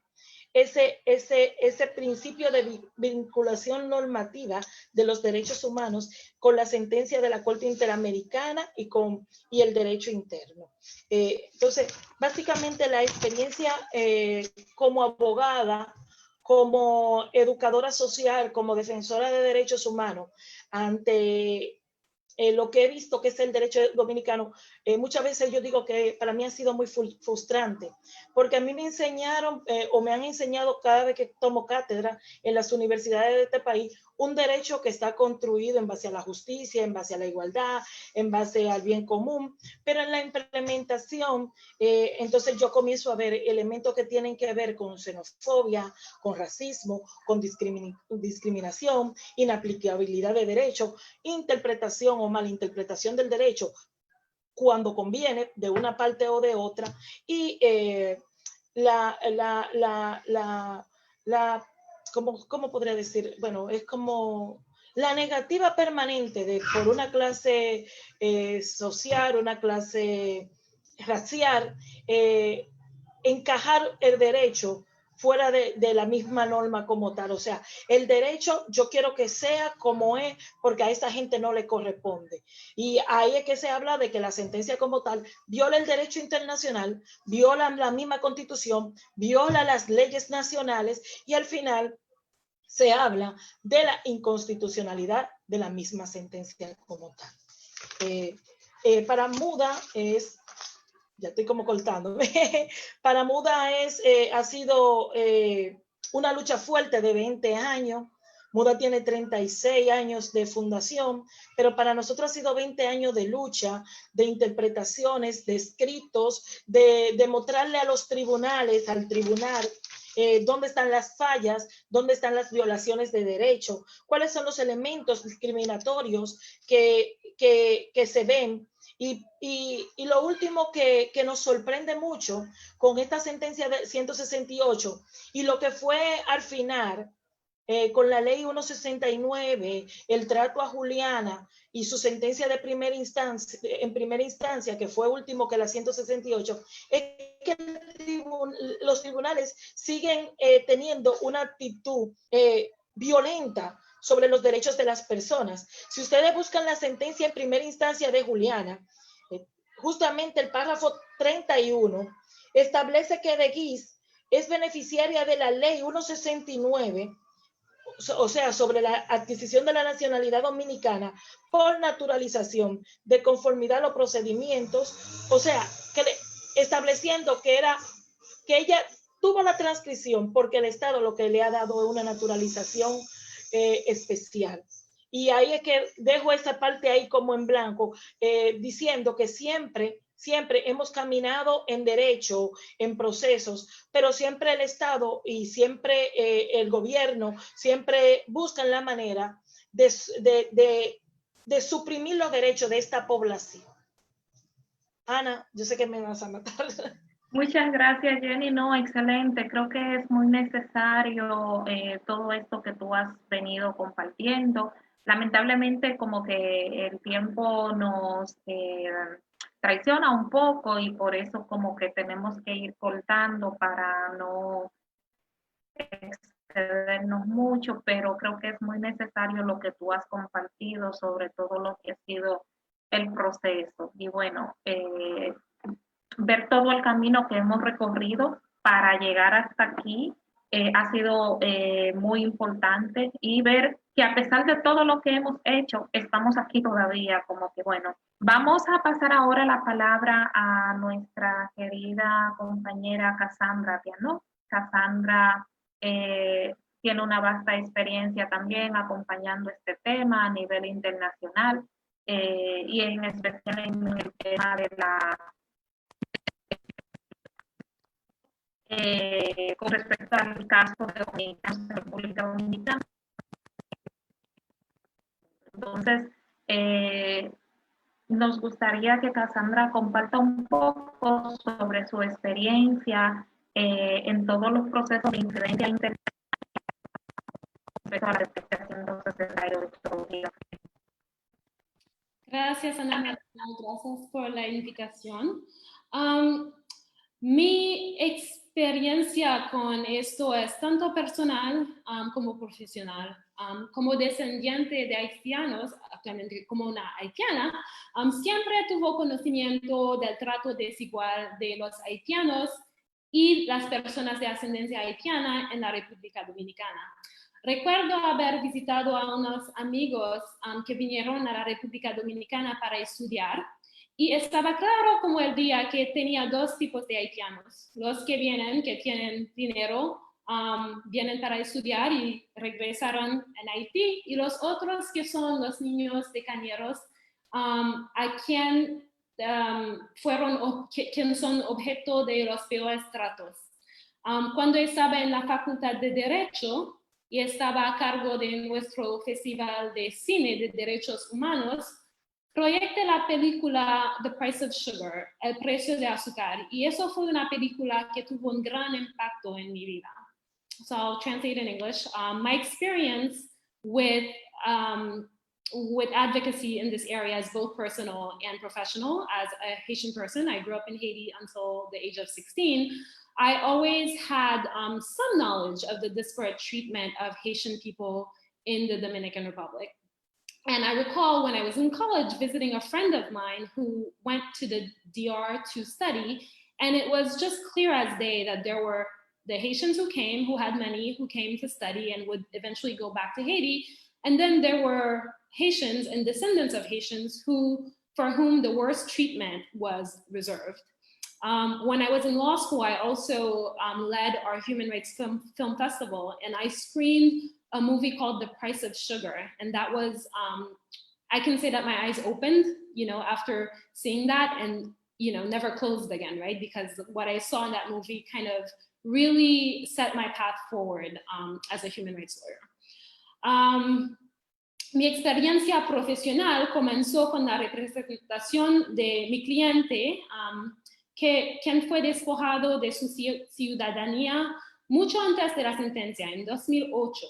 D: ese principio de vinculación normativa de los derechos humanos con la sentencia de la Corte Interamericana y el derecho interno. Entonces, básicamente la experiencia como abogada, como educadora social, como defensora de derechos humanos, ante lo que he visto que es el derecho dominicano, muchas veces yo digo que para mí ha sido muy frustrante, porque a mí me enseñaron o me han enseñado cada vez que tomo cátedra en las universidades de este país, un derecho que está construido en base a la justicia, en base a la igualdad, en base al bien común, pero en la implementación, entonces yo comienzo a ver elementos que tienen que ver con xenofobia, con racismo, con discriminación, inaplicabilidad de derechos, interpretación o malinterpretación del derecho cuando conviene de una parte o de otra, y ¿cómo podría decir? Bueno, es como la negativa permanente por una clase social, una clase racial, encajar el derecho fuera de la misma norma como tal. O sea, el derecho yo quiero que sea como es porque a esa gente no le corresponde. Y ahí es que se habla de que la sentencia como tal viola el derecho internacional, viola la misma Constitución, viola las leyes nacionales y al final se habla de la inconstitucionalidad de la misma sentencia como tal. Para Muda es... Ya estoy como cortándome. Para Muda ha sido una lucha fuerte de 20 años. Muda tiene 36 años de fundación, pero para nosotros ha sido 20 años de lucha, de interpretaciones, de escritos, de mostrarle a los tribunales, al tribunal, dónde están las fallas, dónde están las violaciones de derecho, cuáles son los elementos discriminatorios que se ven. Y lo último que nos sorprende mucho con esta sentencia de 168 y lo que fue al final con la ley 169, el trato a Juliana y su sentencia de primera instancia, en primera instancia, que fue último que la 168, es que los tribunales siguen teniendo una actitud violenta sobre los derechos de las personas. Si ustedes buscan la sentencia en primera instancia de Juliana, justamente el párrafo 31 establece que De Guis es beneficiaria de la ley 169, o sea, sobre la adquisición de la nacionalidad dominicana por naturalización, de conformidad a los procedimientos, o sea, estableciendo que ella tuvo la transcripción porque el Estado lo que le ha dado es una naturalización especial. Y ahí es que dejo esta parte ahí como en blanco, diciendo que siempre hemos caminado en derecho, en procesos, pero siempre el Estado y siempre el gobierno siempre buscan la manera de suprimir los derechos de esta población. Ana, yo sé que me vas a matar.
A: Muchas gracias, Jenny. No, excelente. Creo que es muy necesario todo esto que tú has venido compartiendo. Lamentablemente, como que el tiempo nos traiciona un poco y por eso como que tenemos que ir cortando para no excedernos mucho, pero creo que es muy necesario lo que tú has compartido sobre todo lo que ha sido el proceso. Y bueno, ver todo el camino que hemos recorrido para llegar hasta aquí ha sido muy importante, y ver que a pesar de todo lo que hemos hecho, estamos aquí todavía, como que bueno. Vamos a pasar ahora la palabra a nuestra querida compañera Cassandra Piano. Cassandra tiene una vasta experiencia también acompañando este tema a nivel internacional y en especial en el tema de la con respecto al caso de República Dominicana. Entonces, nos gustaría que Cassandra comparta un poco sobre su experiencia en todos los procesos de incidencia internacional respecto a la respectación 268.
E: Gracias, Ana María. Gracias por la invitación. Mi experiencia con esto es tanto personal como profesional. Como descendiente de haitianos, actualmente como una haitiana, siempre tuve conocimiento del trato desigual de los haitianos y las personas de ascendencia haitiana en la República Dominicana. Recuerdo haber visitado a unos amigos que vinieron a la República Dominicana para estudiar, y estaba claro como el día que tenía dos tipos de haitianos: los que vienen, que tienen dinero, vienen para estudiar y regresaron en Haití, y los otros que son los niños de cañeros, a quien quien son objeto de los peores tratos. Cuando estaba en la Facultad de Derecho y estaba a cargo de nuestro Festival de Cine de Derechos Humanos, proyecté la película The Price of Sugar, El Precio de Azúcar, y eso fue una película que tuvo un gran impacto en mi vida. So I'll translate in English. My experience with advocacy in this area is both personal and professional. As a Haitian person, I grew up in Haiti until the age of 16. I always had some knowledge of the disparate treatment of Haitian people in the Dominican Republic. And I recall when I was in college visiting a friend of mine who went to the DR to study, and it was just clear as day that there were the Haitians who came, who had money, who came to study and would eventually go back to Haiti. And then there were Haitians and descendants of Haitians for whom the worst treatment was reserved. When I was in law school, I also led our Human Rights Film Festival, and I screened a movie called The Price of Sugar. And that was, I can say that my eyes opened, after seeing that, and, never closed again, right? Because what I saw in that movie kind of really set my path forward as a human rights lawyer. Mi experiencia profesional comenzó con la representación de mi cliente, quien fue despojado de su ciudadanía mucho antes de la sentencia, en 2008.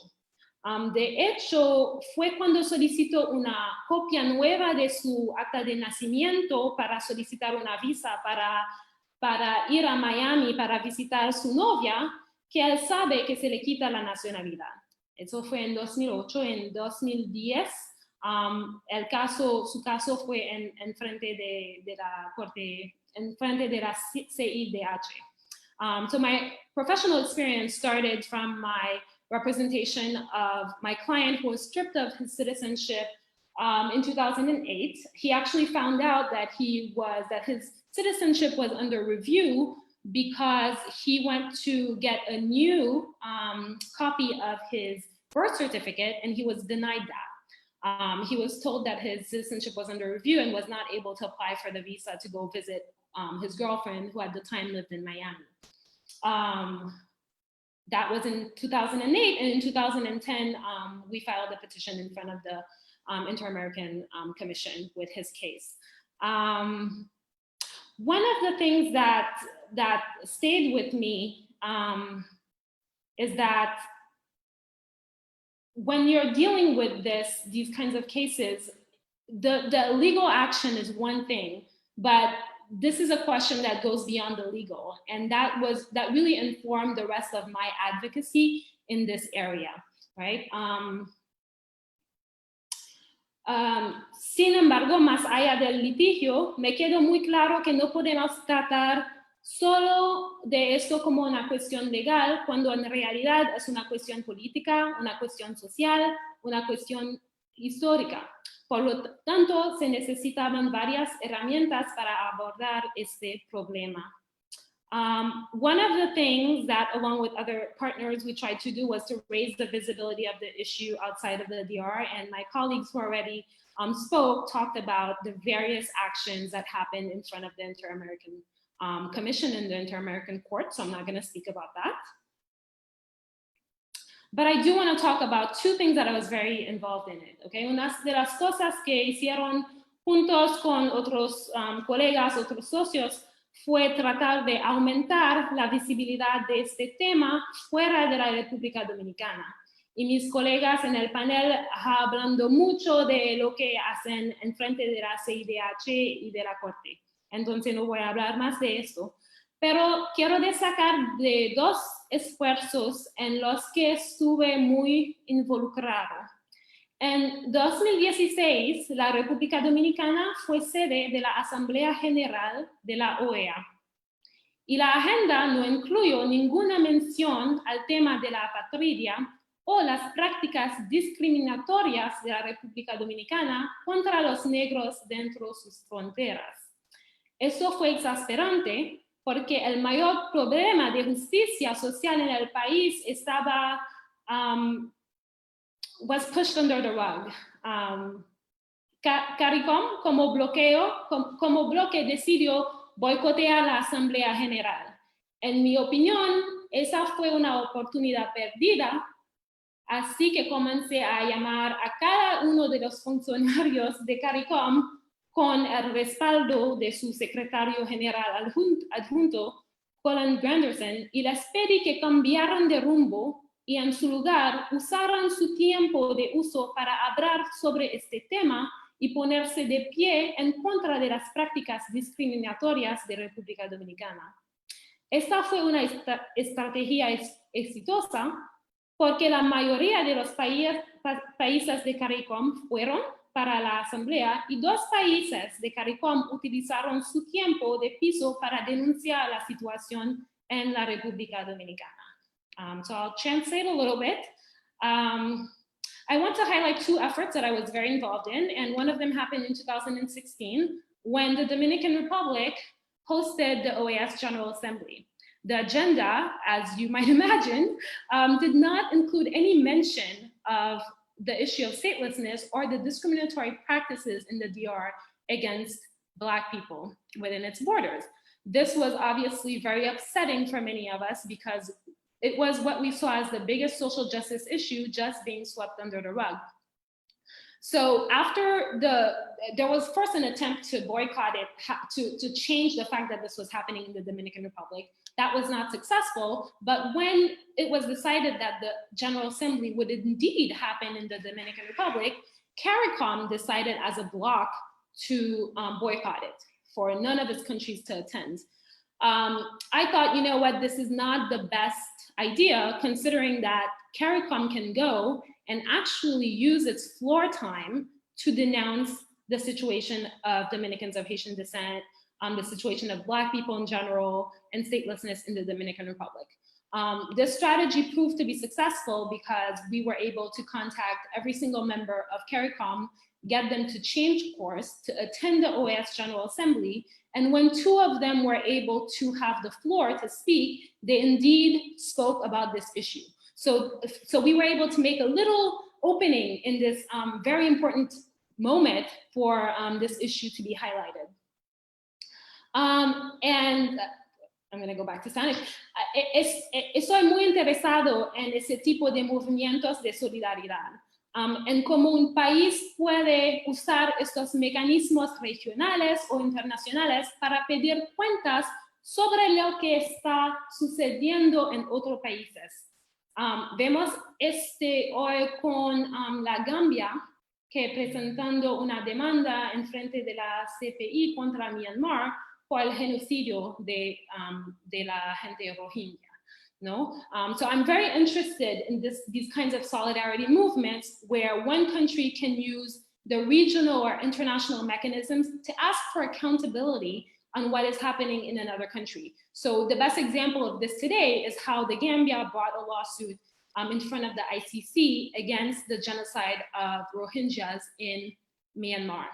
E: De hecho, fue cuando solicitó una copia nueva de su acta de nacimiento para solicitar una visa para ir a Miami para visitar a su novia, que él sabe que se le quita la nacionalidad. Eso fue en 2008. En 2010, su caso fue en frente de la corte, en frente de la CIDH. So my professional experience started from my representation of my client who was stripped of his citizenship in 2008. He actually found out that his citizenship was under review because he went to get a new copy of his birth certificate and he was denied that. He was told that his citizenship was under review and was not able to apply for the visa to go visit his girlfriend, who at the time lived in Miami. That was in 2008, and in 2010, we filed a petition in front of the Inter-American Commission with his case. One of the things that stayed with me is that when you're dealing with these kinds of cases, the legal action is one thing, but this is a question that goes beyond the legal, and that really informed the rest of my advocacy in this area, right? Sin embargo, más allá del litigio, me quedó muy claro que no podemos tratar solo de esto como una cuestión legal, cuando en realidad es una cuestión política, una cuestión social, una cuestión histórica. Por lo tanto, se necesitaban varias herramientas para abordar este problema. One of the things that, along with other partners, we tried to do was to raise the visibility of the issue outside of the DR, and my colleagues who already talked about the various actions that happened in front of the Inter-American Commission and the Inter-American Court, so I'm not going to speak about that. But I do want to talk about two things that I was very involved in it, okay? Una de las cosas que hicieron juntos con otros colegas, otros socios, fue tratar de aumentar la visibilidad de este tema fuera de la República Dominicana. Y mis colegas en el panel hablando mucho de lo que hacen en frente de la CIDH y de la Corte. Entonces no voy a hablar más de esto. Pero quiero destacar de dos esfuerzos en los que estuve muy involucrado. En 2016, la República Dominicana fue sede de la Asamblea General de la OEA. Y la agenda no incluyó ninguna mención al tema de la apatridia o las prácticas discriminatorias de la República Dominicana contra los negros dentro de sus fronteras. Eso fue exasperante, porque el mayor problema de justicia social en el país estaba, was pushed under the rug. CARICOM como bloque decidió boicotear la Asamblea General. En mi opinión, esa fue una oportunidad perdida, así que comencé a llamar a cada uno de los funcionarios de CARICOM con el respaldo de su secretario general adjunto, Colin Granderson, y les pedí que cambiaran de rumbo y en su lugar usaran su tiempo de uso para hablar sobre este tema y ponerse de pie en contra de las prácticas discriminatorias de República Dominicana. Esta fue una estrategia exitosa porque la mayoría de los países de CARICOM fueron para la Asamblea y 2 países de CARICOM utilizaron su tiempo de piso para denunciar la situación en la República Dominicana. So I'll translate a little bit. I want to highlight 2 efforts that I was very involved in, and one of them happened in 2016 when the Dominican Republic hosted the OAS General Assembly. The agenda, as you might imagine, did not include any mention of the issue of statelessness or the discriminatory practices in the DR against Black people within its borders. This was obviously very upsetting for many of us because it was what we saw as the biggest social justice issue just being swept under the rug. So after there was first an attempt to boycott it, to change the fact that this was happening in the Dominican Republic. that was not successful. But when it was decided that the General Assembly would indeed happen in the Dominican Republic, CARICOM decided as a bloc to boycott it, for none of its countries to attend. I thought, you know what, this is not the best idea, considering that CARICOM can go and actually use its floor time to denounce the situation of Dominicans of Haitian descent, the situation of Black people in general, and statelessness in the Dominican Republic. This strategy proved to be successful because we were able to contact every single member of CARICOM, get them to change course, to attend the OAS General Assembly, and when 2 of them were able to have the floor to speak, they indeed spoke about this issue. So we were able to make a little opening in this very important moment for this issue to be highlighted. And I'm going to go back to Spanish. Estoy muy interesado en ese tipo de movimientos de solidaridad, en cómo un país puede usar estos mecanismos regionales o internacionales para pedir cuentas sobre lo que está sucediendo en otros países. Vemos hoy con la Gambia, que presentando una demanda en frente de la CPI contra Myanmar por el genocidio de la gente Rohingya. No? So I'm very interested in these kinds of solidarity movements where one country can use the regional or international mechanisms to ask for accountability on what is happening in another country. So the best example of this today is how the Gambia brought a lawsuit in front of the ICC against the genocide of Rohingyas in Myanmar.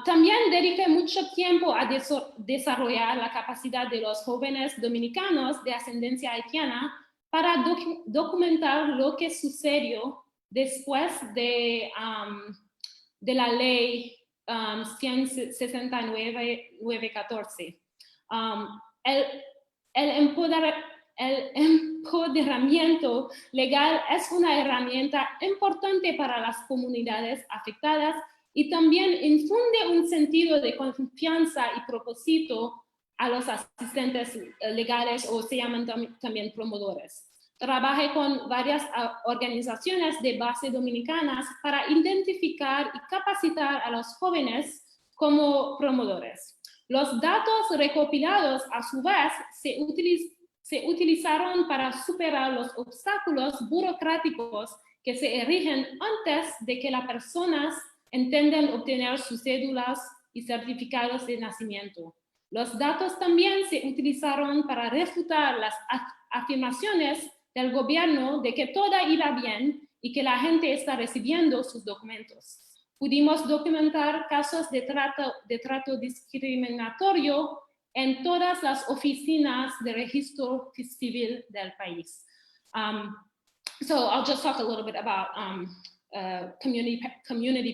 E: También dediqué mucho tiempo a desarrollar la capacidad de los jóvenes dominicanos de ascendencia haitiana para documentar lo que sucedió después de la ley 169-914. El empoderamiento legal es una herramienta importante para las comunidades afectadas y también infunde un sentido de confianza y propósito a los asistentes legales, o se llaman también promotores. Trabajé con varias organizaciones de base dominicanas para identificar y capacitar a los jóvenes como promotores. Los datos recopilados, a su vez, se utilizaron para superar los obstáculos burocráticos que se erigen antes de que las personas intenten obtener sus cédulas y certificados de nacimiento. Los datos también se utilizaron para refutar las afirmaciones del gobierno de que todo iba bien y que la gente está recibiendo sus documentos. Pudimos documentar casos de trato discriminatorio en todas las oficinas de registro civil del país. So I'll just talk a little bit about community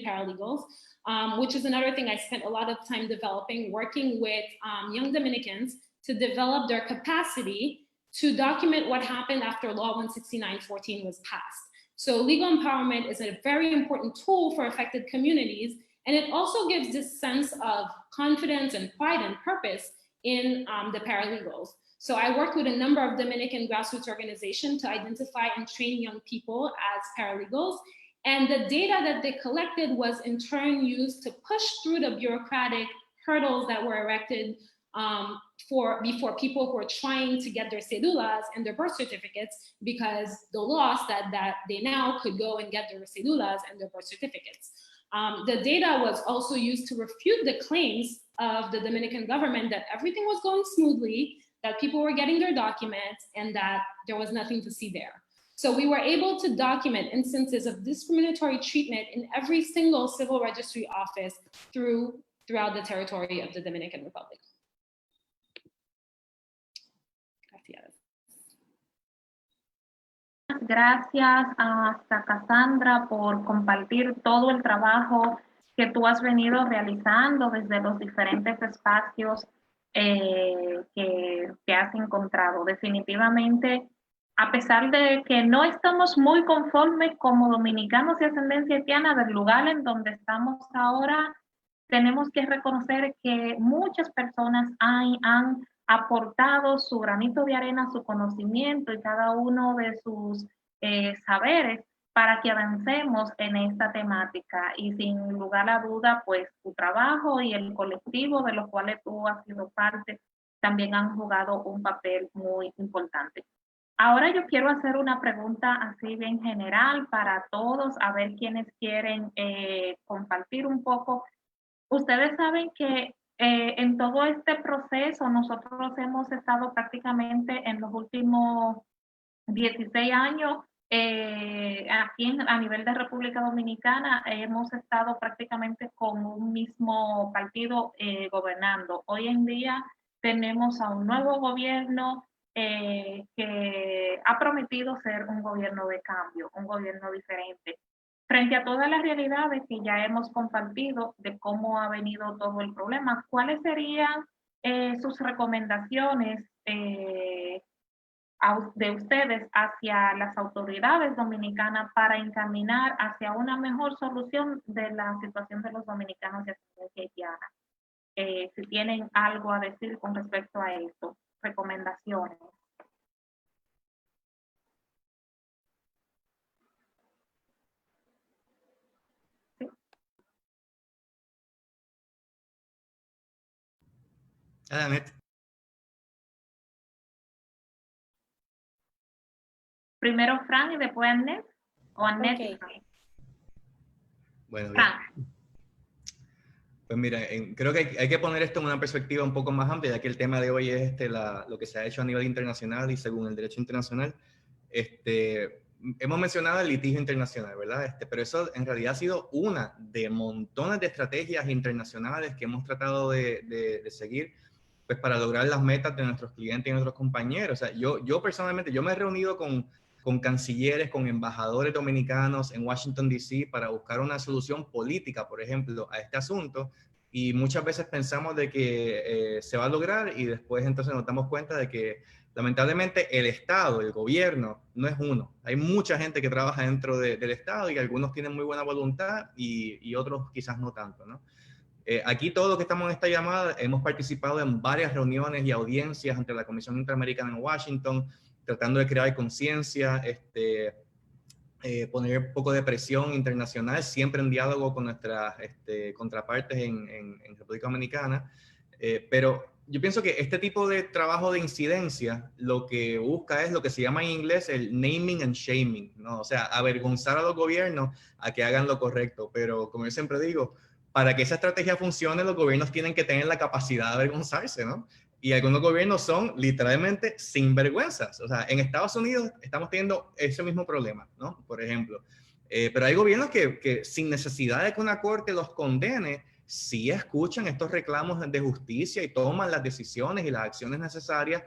E: paralegals, which is another thing I spent a lot of time developing, working with young Dominicans to develop their capacity to document what happened after Law 169-14 was passed. So legal empowerment is a very important tool for affected communities, and it also gives this sense of confidence and pride and purpose in the paralegals. So I worked with a number of Dominican grassroots organizations to identify and train young people as paralegals. And the data that they collected was in turn used to push through the bureaucratic hurdles that were erected before people who are trying to get their cedulas and their birth certificates, because the law said that they now could go and get their cedulas and their birth certificates. The data was also used to refute the claims of the Dominican government that everything was going smoothly, that people were getting their documents, and that there was nothing to see there. So we were able to document instances of discriminatory treatment in every single civil registry office throughout the territory of the Dominican Republic.
A: Gracias a Cassandra por compartir todo el trabajo que tú has venido realizando desde los diferentes espacios que has encontrado. Definitivamente, a pesar de que no estamos muy conformes como dominicanos de ascendencia haitiana del lugar en donde estamos ahora, tenemos que reconocer que muchas personas han aportado su granito de arena, su conocimiento y cada uno de sus saberes para que avancemos en esta temática. Y sin lugar a duda, pues tu trabajo y el colectivo de los cuales tú has sido parte también han jugado un papel muy importante. Ahora yo quiero hacer una pregunta así bien general para todos, a ver quiénes quieren compartir un poco. Ustedes saben que en todo este proceso nosotros hemos estado prácticamente en los últimos 16 años aquí a nivel de República Dominicana hemos estado prácticamente con un mismo partido gobernando. Hoy en día tenemos a un nuevo gobierno que ha prometido ser un gobierno de cambio, un gobierno diferente. Frente a todas las realidades que ya hemos compartido de cómo ha venido todo el problema, ¿cuáles serían sus recomendaciones de ustedes hacia las autoridades dominicanas para encaminar hacia una mejor solución de la situación de los dominicanos y ascendencia haitiana? Si tienen algo a decir con respecto a esto, recomendaciones. ¿Sí?
C: Anet.
A: Primero Fran y después Annette. O Annette y Fran.
C: Bueno, bien.
A: Fran.
C: Pues mira, creo que hay que poner esto en una perspectiva un poco más amplia, ya que el tema de hoy es lo que se ha hecho a nivel internacional y según el derecho internacional. Hemos mencionado el litigio internacional, ¿verdad? Pero eso en realidad ha sido una de montones de estrategias internacionales que hemos tratado de seguir pues, para lograr las metas de nuestros clientes y nuestros compañeros. O sea, yo personalmente, yo me he reunido con cancilleres, con embajadores dominicanos en Washington, D.C. para buscar una solución política, por ejemplo, a este asunto. Y muchas veces pensamos de que se va a lograr y después entonces nos damos cuenta de que lamentablemente el Estado, el gobierno, no es uno. Hay mucha gente que trabaja dentro del Estado y algunos tienen muy buena voluntad y otros quizás no tanto, ¿no? Aquí todos los que estamos en esta llamada hemos participado en varias reuniones y audiencias ante la Comisión Interamericana en Washington, tratando de crear conciencia, poner un poco de presión internacional, siempre en diálogo con nuestras contrapartes en República Dominicana. Pero yo pienso que este tipo de trabajo de incidencia lo que busca es lo que se llama en inglés el naming and shaming, ¿no? O sea, avergonzar a los gobiernos a que hagan lo correcto. Pero como yo siempre digo, para que esa estrategia funcione, los gobiernos tienen que tener la capacidad de avergonzarse, ¿no? Y algunos gobiernos son literalmente sinvergüenzas. O sea, en Estados Unidos estamos teniendo ese mismo problema, ¿no? Por ejemplo. Pero hay gobiernos que sin necesidad de que una corte los condene, sí escuchan estos reclamos de justicia y toman las decisiones y las acciones necesarias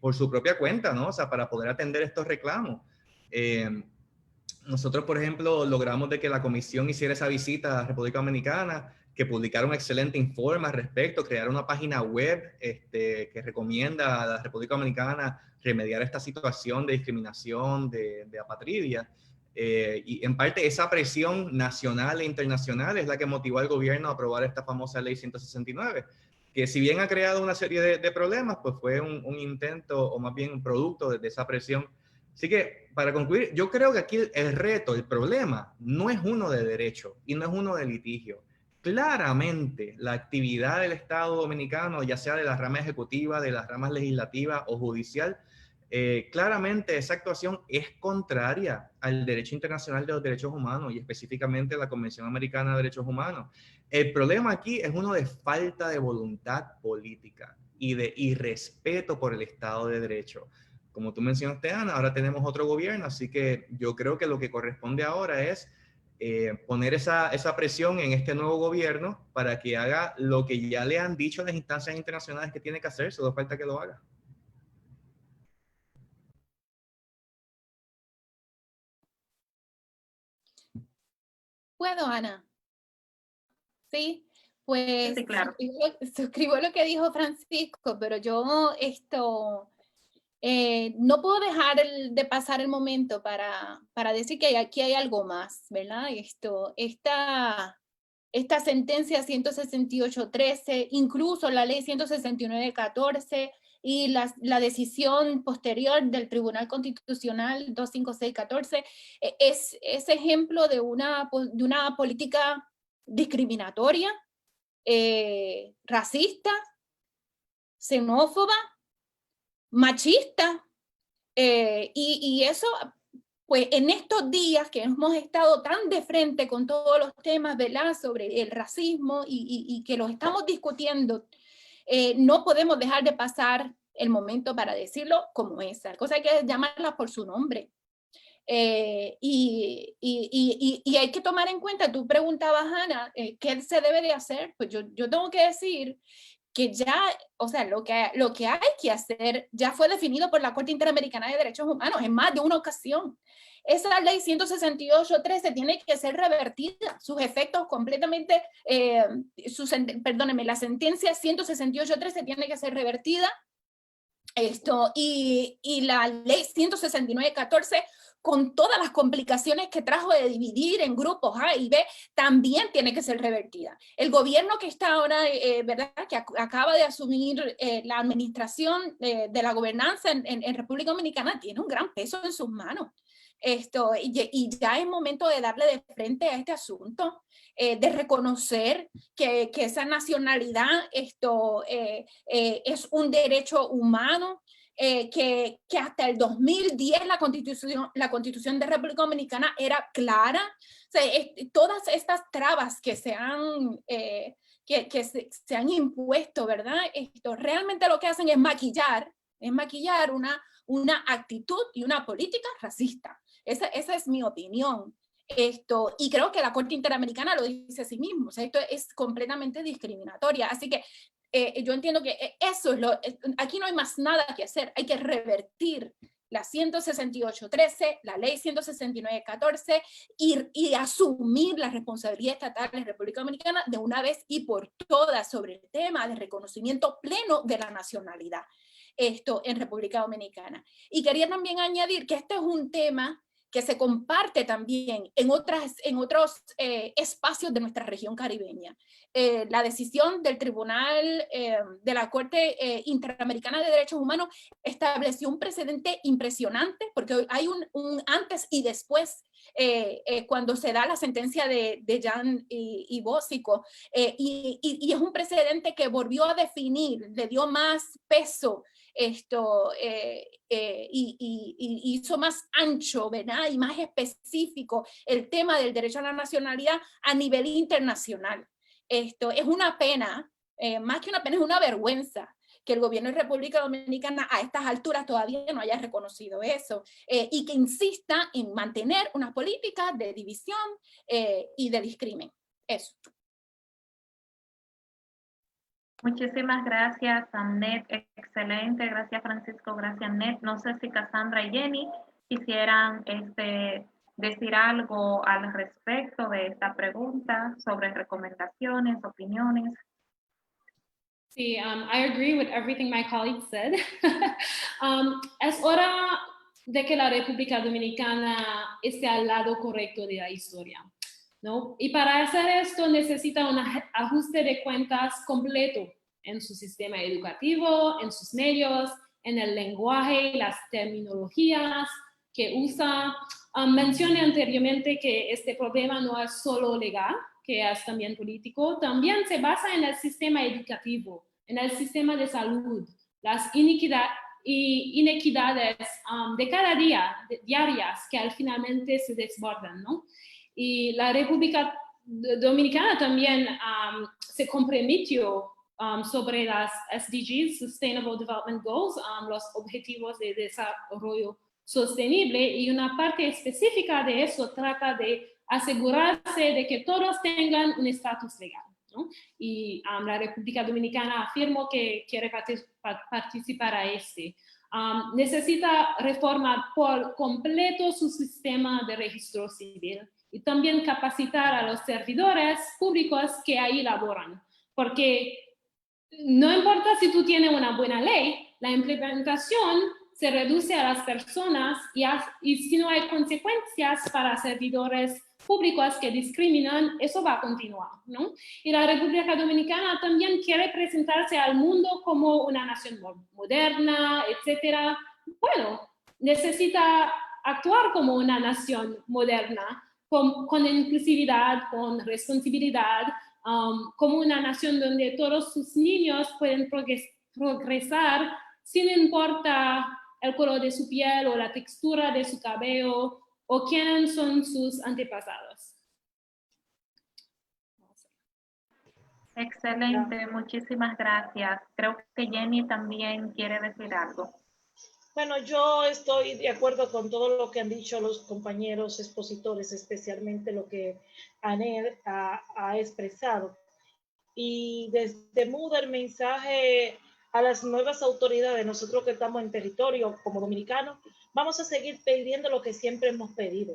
C: por su propia cuenta, ¿no? O sea, para poder atender estos reclamos. Nosotros, por ejemplo, logramos de que la comisión hiciera esa visita a República Dominicana, que publicara un excelente informe al respecto, crear una página web que recomienda a la República Dominicana remediar esta situación de discriminación, de apatridia. Y en parte esa presión nacional e internacional es la que motivó al gobierno a aprobar esta famosa ley 169, que si bien ha creado una serie de problemas, pues fue un intento o más bien un producto de esa presión. Así que, para concluir, yo creo que aquí el reto, el problema, no es uno de derecho y no es uno de litigio. Claramente, la actividad del Estado dominicano, ya sea de la rama ejecutiva, de las ramas legislativa o judicial, claramente esa actuación es contraria al derecho internacional de los derechos humanos y específicamente la Convención Americana de Derechos Humanos. El problema aquí es uno de falta de voluntad política y de irrespeto por el Estado de Derecho. Como tú mencionaste, Ana, ahora tenemos otro gobierno, así que yo creo que lo que corresponde ahora es poner esa presión en este nuevo gobierno para que haga lo que ya le han dicho las instancias internacionales que tiene que hacer, solo falta que lo haga.
B: ¿Puedo, Ana? Sí, pues
A: Sí, claro.
B: suscribo lo que dijo Francisco, pero yo no puedo dejar de pasar el momento para decir que aquí hay algo más, ¿verdad? esta sentencia 168.13, incluso la ley 169.14 y la decisión posterior del Tribunal Constitucional 256.14 es ejemplo de una política discriminatoria, racista, xenófoba, machista, y eso, pues en estos días que hemos estado tan de frente con todos los temas, ¿verdad?, sobre el racismo y que los estamos discutiendo, no podemos dejar de pasar el momento para decirlo como es. La cosa hay que llamarla por su nombre. Y hay que tomar en cuenta, tú preguntabas, Ana, ¿qué se debe de hacer? Pues yo tengo que decir que ya, o sea, lo que hay que hacer ya fue definido por la Corte Interamericana de Derechos Humanos en más de una ocasión. Esa ley 168.13 tiene que ser revertida, sus efectos completamente, perdónenme, la sentencia 168.13 tiene que ser revertida, y la ley 169.14, con todas las complicaciones que trajo de dividir en grupos A y B, también tiene que ser revertida. El gobierno que está ahora, ¿verdad?, que acaba de asumir la administración de la gobernanza en República Dominicana, tiene un gran peso en sus manos. Y ya es momento de darle de frente a este asunto, de reconocer que esa nacionalidad es un derecho humano, que hasta el 2010 la Constitución de República Dominicana era clara. O sea, todas estas trabas que se han impuesto, ¿verdad? Realmente lo que hacen es maquillar una actitud y una política racista. Esa es mi opinión. Y creo que la Corte Interamericana lo dice a sí mismo. O sea, esto es completamente discriminatoria. Así que yo entiendo que eso es aquí no hay más nada que hacer. Hay que revertir la 168.13, la ley 169.14 y asumir la responsabilidad estatal de la República Dominicana de una vez y por todas sobre el tema de reconocimiento pleno de la nacionalidad en República Dominicana. Y quería también añadir que este es un tema que se comparte también en otros espacios de nuestra región caribeña. La decisión del Tribunal de la Corte Interamericana de Derechos Humanos estableció un precedente impresionante, porque hay un antes y después cuando se da la sentencia de Jan y Bosico, y es un precedente que volvió a definir, le dio más peso y hizo más ancho, ¿verdad?, y más específico el tema del derecho a la nacionalidad a nivel internacional. Es una pena, más que una pena, es una vergüenza que el gobierno de República Dominicana a estas alturas todavía no haya reconocido eso, y que insista en mantener una política de división y de discrimen. Eso.
A: Muchísimas gracias, Annette. Excelente. Gracias, Francisco. Gracias, Annette. No sé si Cassandra y Jenny quisieran decir algo al respecto de esta pregunta sobre recomendaciones, opiniones.
E: Sí, I agree with everything my colleague said. Es hora de que la República Dominicana esté al lado correcto de la historia, ¿no? Y para hacer esto necesita un ajuste de cuentas completo en su sistema educativo, en sus medios, en el lenguaje y las terminologías que usa. Mencioné anteriormente que este problema no es solo legal, que es también político, también se basa en el sistema educativo, en el sistema de salud, las inequidades de cada día, diarias, que al finalmente se desbordan, ¿no? Y la República Dominicana también se comprometió sobre las SDGs, Sustainable Development Goals, los Objetivos de Desarrollo Sostenible, y una parte específica de eso trata de asegurarse de que todos tengan un estatus legal, ¿no? Y la República Dominicana afirmó que quiere participar a necesita reformar por completo su sistema de registro civil y también capacitar a los servidores públicos que ahí laboran, porque no importa si tú tienes una buena ley, la implementación se reduce a las personas y si no hay consecuencias para servidores públicos que discriminan, eso va a continuar, ¿no? Y la República Dominicana también quiere presentarse al mundo como una nación moderna, etcétera. Bueno, necesita actuar como una nación moderna, con inclusividad, con responsabilidad, como una nación donde todos sus niños pueden progresar sin importar el color de su piel o la textura de su cabello o quiénes son sus antepasados.
A: Excelente, muchísimas gracias. Creo que Jenny también quiere decir algo.
D: Bueno, yo estoy de acuerdo con todo lo que han dicho los compañeros expositores, especialmente lo que Anel ha expresado. Y desde MUDA el mensaje a las nuevas autoridades, nosotros que estamos en territorio como dominicanos, vamos a seguir pidiendo lo que siempre hemos pedido: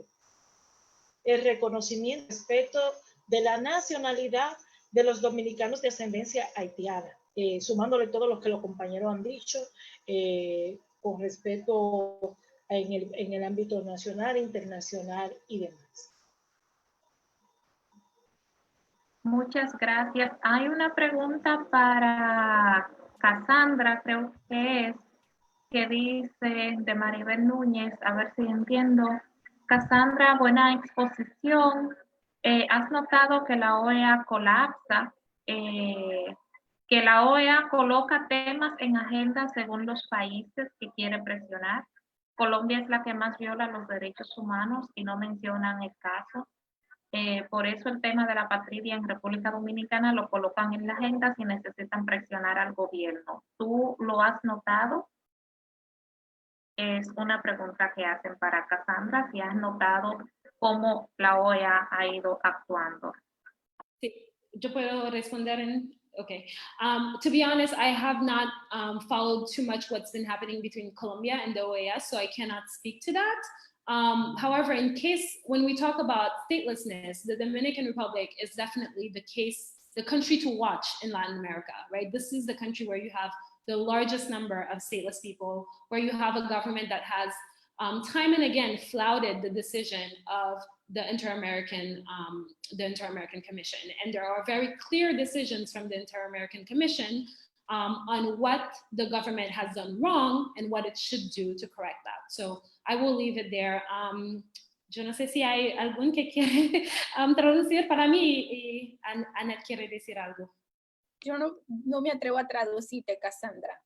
D: el reconocimiento, respeto de la nacionalidad de los dominicanos de ascendencia haitiana, sumándole todo lo que los compañeros han dicho, con respeto en el ámbito nacional, internacional y demás.
A: Muchas gracias. Hay una pregunta para Cassandra, creo que es, que dice de Maribel Núñez, a ver si entiendo. Cassandra, buena exposición. ¿Has notado que la OEA colapsa? Que la OEA coloca temas en agenda según los países que quiere presionar. Colombia es la que más viola los derechos humanos y no mencionan el caso. Por eso el tema de la apatría en República Dominicana lo colocan en la agenda si necesitan presionar al gobierno. ¿Tú lo has notado? Es una pregunta que hacen para Cassandra, si has notado cómo la OEA ha ido actuando.
E: Sí, yo puedo responder en... Okay. To be honest, I have not followed too much what's been happening between Colombia and the OAS, so I cannot speak to that. However, in case, when we talk about statelessness, the Dominican Republic is definitely the country to watch in Latin America, right? This is the country where you have the largest number of stateless people, where you have a government that has time and again flouted the decision of the Inter-American Commission. And there are very clear decisions from the Inter-American Commission on what the government has done wrong and what it should do to correct that. So I will leave it there. Yo no sé si hay algún que quiere traducir para mí y Ana quiere decir algo.
B: Yo no me atrevo a traducirte, Cassandra.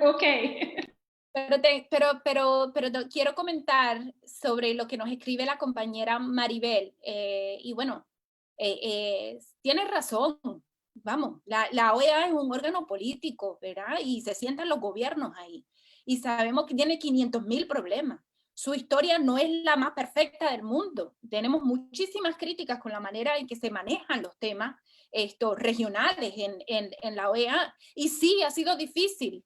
E: Okay.
B: Pero quiero comentar sobre lo que nos escribe la compañera Maribel. Y bueno, tiene razón. Vamos, la OEA es un órgano político, ¿verdad? Y se sientan los gobiernos ahí. Y sabemos que tiene 500.000 problemas. Su historia no es la más perfecta del mundo. Tenemos muchísimas críticas con la manera en que se manejan los temas regionales en la OEA. Y sí, ha sido difícil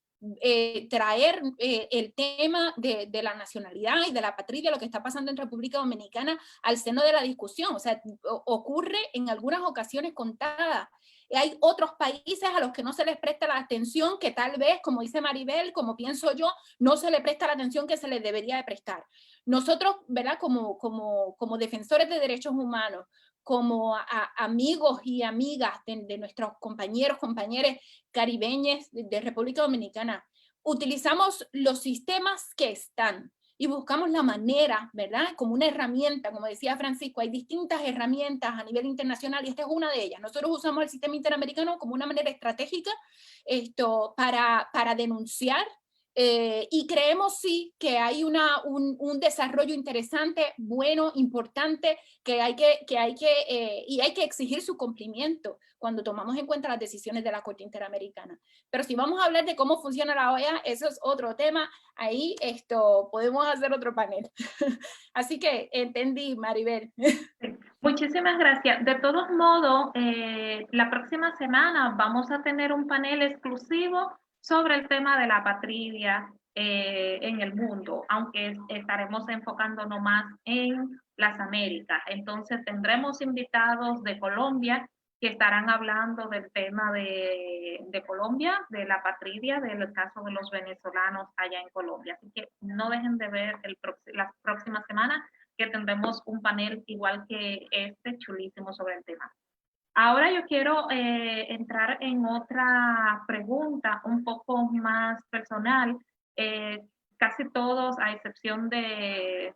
B: traer el tema de la nacionalidad y de la apatría, lo que está pasando en República Dominicana, al seno de la discusión. O sea, ocurre en algunas ocasiones contadas. Hay otros países a los que no se les presta la atención que tal vez, como dice Maribel, como pienso yo, no se le presta la atención que se les debería de prestar. Nosotros, ¿verdad? Como defensores de derechos humanos, como amigos y amigas de nuestros compañeros, compañeras caribeños de República Dominicana, utilizamos los sistemas que están y buscamos la manera, ¿verdad? Como una herramienta, como decía Francisco, hay distintas herramientas a nivel internacional y esta es una de ellas. Nosotros usamos el sistema interamericano como una manera estratégica para denunciar. Y creemos sí que hay un desarrollo interesante, bueno, importante, que hay que exigir su cumplimiento cuando tomamos en cuenta las decisiones de la Corte Interamericana. Pero si vamos a hablar de cómo funciona la OEA, eso es otro tema, ahí podemos hacer otro panel. Así que entendí, Maribel.
A: Muchísimas gracias. De todos modos, la próxima semana vamos a tener un panel exclusivo sobre el tema de la apatría en el mundo, aunque estaremos enfocándonos más en las Américas. Entonces tendremos invitados de Colombia que estarán hablando del tema de Colombia, de la apatría, del caso de los venezolanos allá en Colombia. Así que no dejen de ver la próxima semana que tendremos tendremos un panel igual que este, chulísimo sobre el tema. Ahora yo quiero entrar en otra pregunta un poco más personal. Casi todos, a excepción de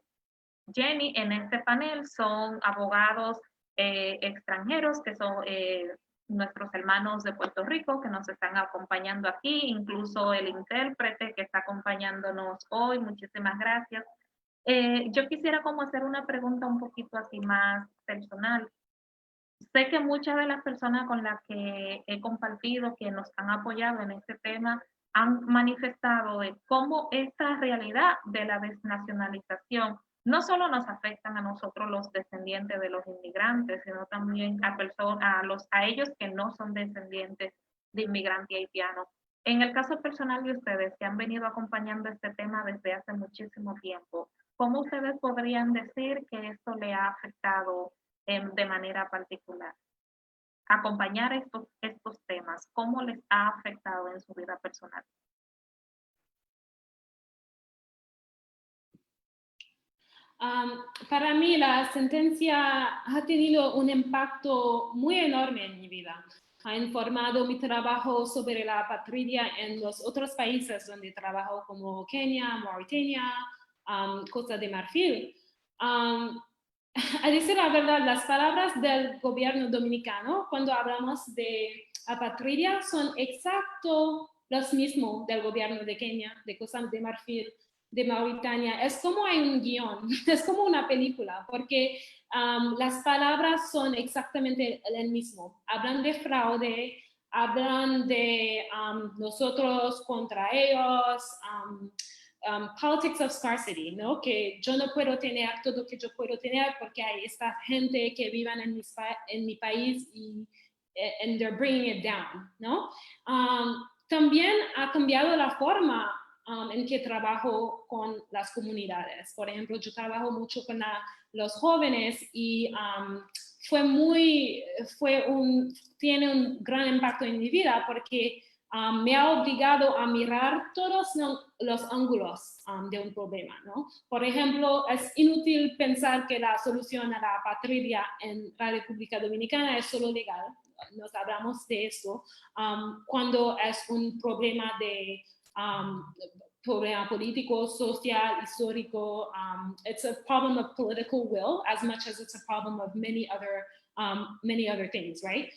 A: Jenny, en este panel son abogados extranjeros, que son nuestros hermanos de Puerto Rico, que nos están acompañando aquí, incluso el intérprete que está acompañándonos hoy. Muchísimas gracias. Yo quisiera como hacer una pregunta un poquito así más personal. Sé que muchas de las personas con las que he compartido, que nos han apoyado en este tema, han manifestado de cómo esta realidad de la desnacionalización no solo nos afectan a nosotros los descendientes de los inmigrantes, sino también a ellos que no son descendientes de inmigrantes haitianos. En el caso personal de ustedes, que han venido acompañando este tema desde hace muchísimo tiempo, ¿cómo ustedes podrían decir que esto le ha afectado de manera particular? Acompañar estos temas, ¿cómo les ha afectado en su vida personal?
E: Para mí la sentencia ha tenido un impacto muy enorme en mi vida. Ha informado mi trabajo sobre la apatridia en los otros países donde trabajo, como Kenia, Mauritania, Costa de Marfil. A decir la verdad, las palabras del gobierno dominicano cuando hablamos de apatridia son exacto los mismos del gobierno de Kenia, de Costa de Marfil, de Mauritania. Es como hay un guión, es como una película, porque las palabras son exactamente el mismo. Hablan de fraude, hablan de nosotros contra ellos, politics of scarcity, ¿no? Que yo no puedo tener todo lo que yo puedo tener porque hay esta gente que viven en mi país y and they're bringing it down, ¿no? También ha cambiado la forma en que trabajo con las comunidades. Por ejemplo, yo trabajo mucho con los jóvenes y tiene un gran impacto en mi vida porque me ha obligado a mirar todos los ángulos de un problema, ¿no? Por ejemplo, es inútil pensar que la solución a la apatridia en la República Dominicana es solo legal. Nos hablamos de eso cuando es un problema de problema político, social, histórico. It's a problem of political will as much as it's a problem of many other things, right?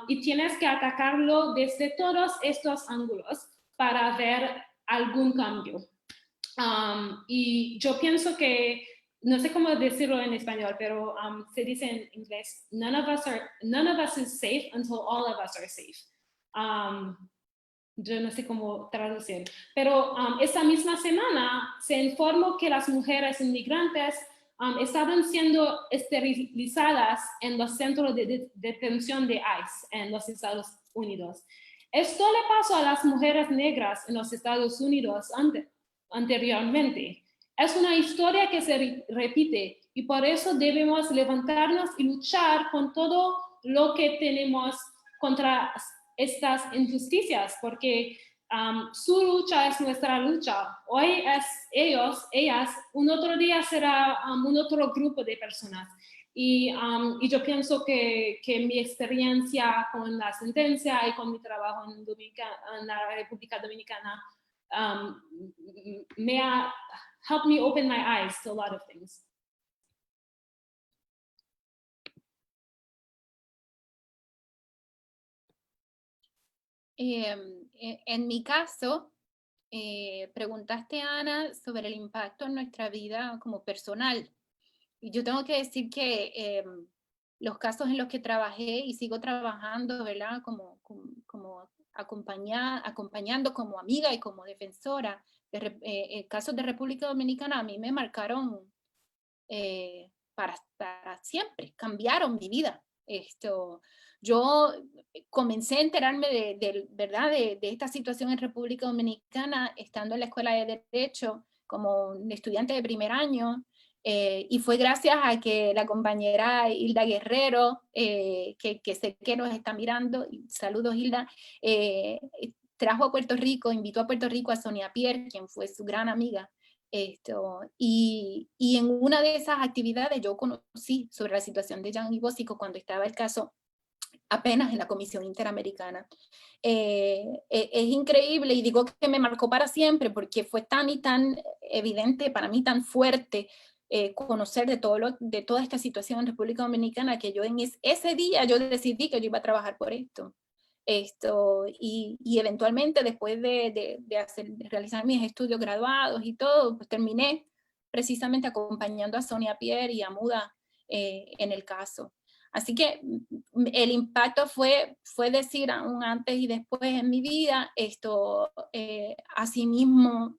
E: Y tienes que atacarlo desde todos estos ángulos para ver algún cambio. Y yo pienso que, no sé cómo decirlo en español, pero se dice en inglés, none of us is safe until all of us are safe. Yo no sé cómo traducir, pero esta misma semana se informó que las mujeres inmigrantes estaban siendo esterilizadas en los centros de detención de ICE en los Estados Unidos. Esto le pasó a las mujeres negras en los Estados Unidos anteriormente. Es una historia que se repite y por eso debemos levantarnos y luchar con todo lo que tenemos contra estas injusticias, porque su lucha es nuestra lucha. Hoy es ellas, un otro día será un otro grupo de personas. Y yo pienso que mi experiencia con la sentencia y con mi trabajo en la República Dominicana me ha helped me open my eyes to a lot of things.
B: En mi caso, preguntaste, Ana, sobre el impacto en nuestra vida como personal. Y yo tengo que decir que los casos en los que trabajé y sigo trabajando, ¿verdad? Como acompañando como amiga y como defensora, casos de República Dominicana a mí me marcaron para siempre, cambiaron mi vida. Yo comencé a enterarme de esta situación en República Dominicana estando en la Escuela de Derecho como estudiante de primer año, y fue gracias a que la compañera Hilda Guerrero, que sé que nos está mirando, saludos Hilda, trajo a Puerto Rico, invitó a Puerto Rico a Sonia Pierre, quien fue su gran amiga, Y en una de esas actividades yo conocí sobre la situación de Gianni Bosco cuando estaba el caso apenas en la Comisión Interamericana. Es increíble, y digo que me marcó para siempre porque fue tan y tan evidente, para mí tan fuerte, conocer de toda esta situación en República Dominicana, que yo en ese día yo decidí que yo iba a trabajar por esto. Y eventualmente después de realizar mis estudios graduados y todo, pues terminé precisamente acompañando a Sonia Pierre y a Muda en el caso. Así que el impacto fue decir un antes y después en mi vida, asimismo,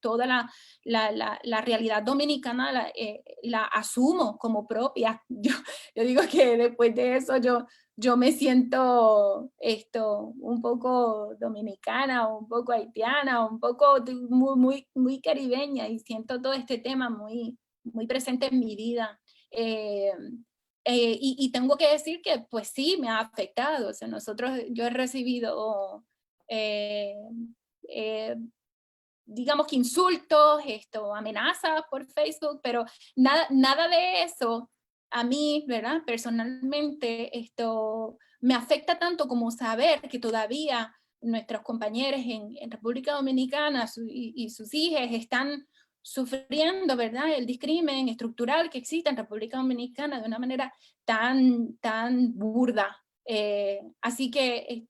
B: toda la realidad dominicana la asumo como propia. Yo digo que después de eso yo me siento un poco dominicana, un poco haitiana, un poco muy, muy, muy caribeña, y siento todo este tema muy, muy presente en mi vida. Y tengo que decir que pues sí, me ha afectado. O sea, yo he recibido, digamos que insultos, amenazas por Facebook, pero nada de eso a mí, ¿verdad? Personalmente, me afecta tanto como saber que todavía nuestros compañeros en República Dominicana y sus hijos están sufriendo, ¿verdad?, el discrimen estructural que existe en República Dominicana de una manera tan burda. Así que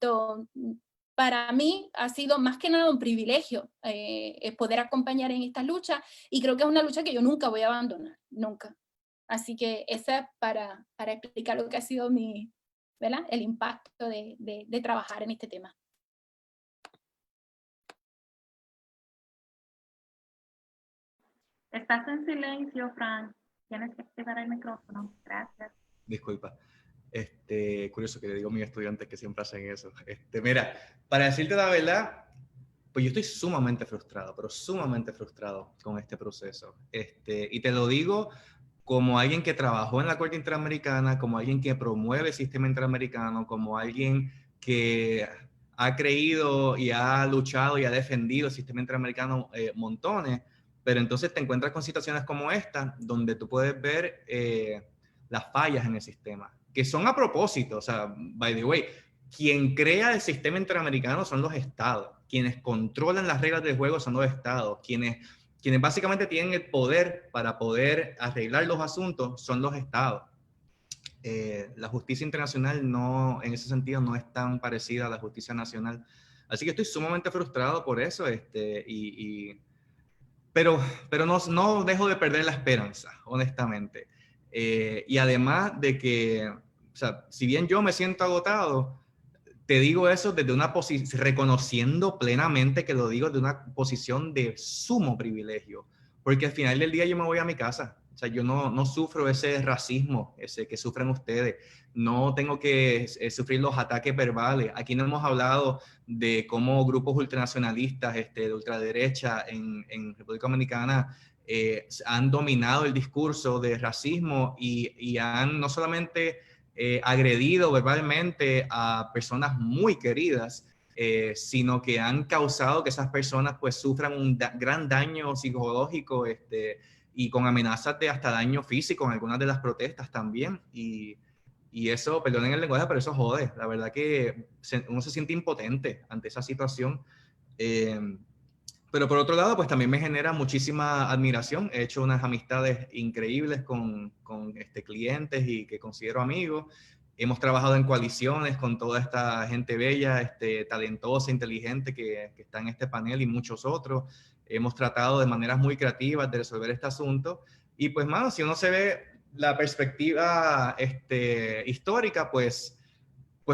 B: para mí ha sido más que nada un privilegio poder acompañar en esta lucha, y creo que es una lucha que yo nunca voy a abandonar, nunca. Así que esa es para explicar lo que ha sido ¿verdad?, el impacto de trabajar en este tema.
A: Estás en silencio, Frank. Tienes que activar el micrófono. Gracias.
C: Disculpa. Curioso que le digo a mis estudiantes que siempre hacen eso. Mira, para decirte la verdad, pues yo estoy sumamente frustrado, pero sumamente frustrado con este proceso. Y te lo digo como alguien que trabajó en la Corte Interamericana, como alguien que promueve el sistema interamericano, como alguien que ha creído y ha luchado y ha defendido el sistema interamericano montones, pero entonces te encuentras con situaciones como esta, donde tú puedes ver las fallas en el sistema, que son a propósito. O sea, by the way, quien crea el sistema interamericano son los estados, quienes controlan las reglas del juego son los estados, quienes básicamente tienen el poder para poder arreglar los asuntos son los estados. La justicia internacional no, en ese sentido, no es tan parecida a la justicia nacional. Así que estoy sumamente frustrado por eso, pero no dejo de perder la esperanza, honestamente. Y además de que, o sea, si bien yo me siento agotado, te digo eso desde una posición, reconociendo plenamente que lo digo de una posición de sumo privilegio, porque al final del día yo me voy a mi casa. O sea, yo no sufro ese racismo ese que sufren ustedes, no tengo que sufrir los ataques verbales. Aquí no hemos hablado de cómo grupos ultranacionalistas de ultraderecha en República Dominicana han dominado el discurso de racismo y han no solamente agredido verbalmente a personas muy queridas, sino que han causado que esas personas pues sufran un gran daño psicológico y con amenazas de hasta daño físico en algunas de las protestas también. Y eso, perdonen el lenguaje, pero eso jode. La verdad que uno se siente impotente ante esa situación. Pero por otro lado, pues también me genera muchísima admiración. He hecho unas amistades increíbles con clientes y que considero amigos. Hemos trabajado en coaliciones con toda esta gente bella, talentosa, inteligente que está en este panel y muchos otros. Hemos tratado de maneras muy creativas de resolver este asunto. Y pues, mano, si uno se ve la perspectiva histórica, pues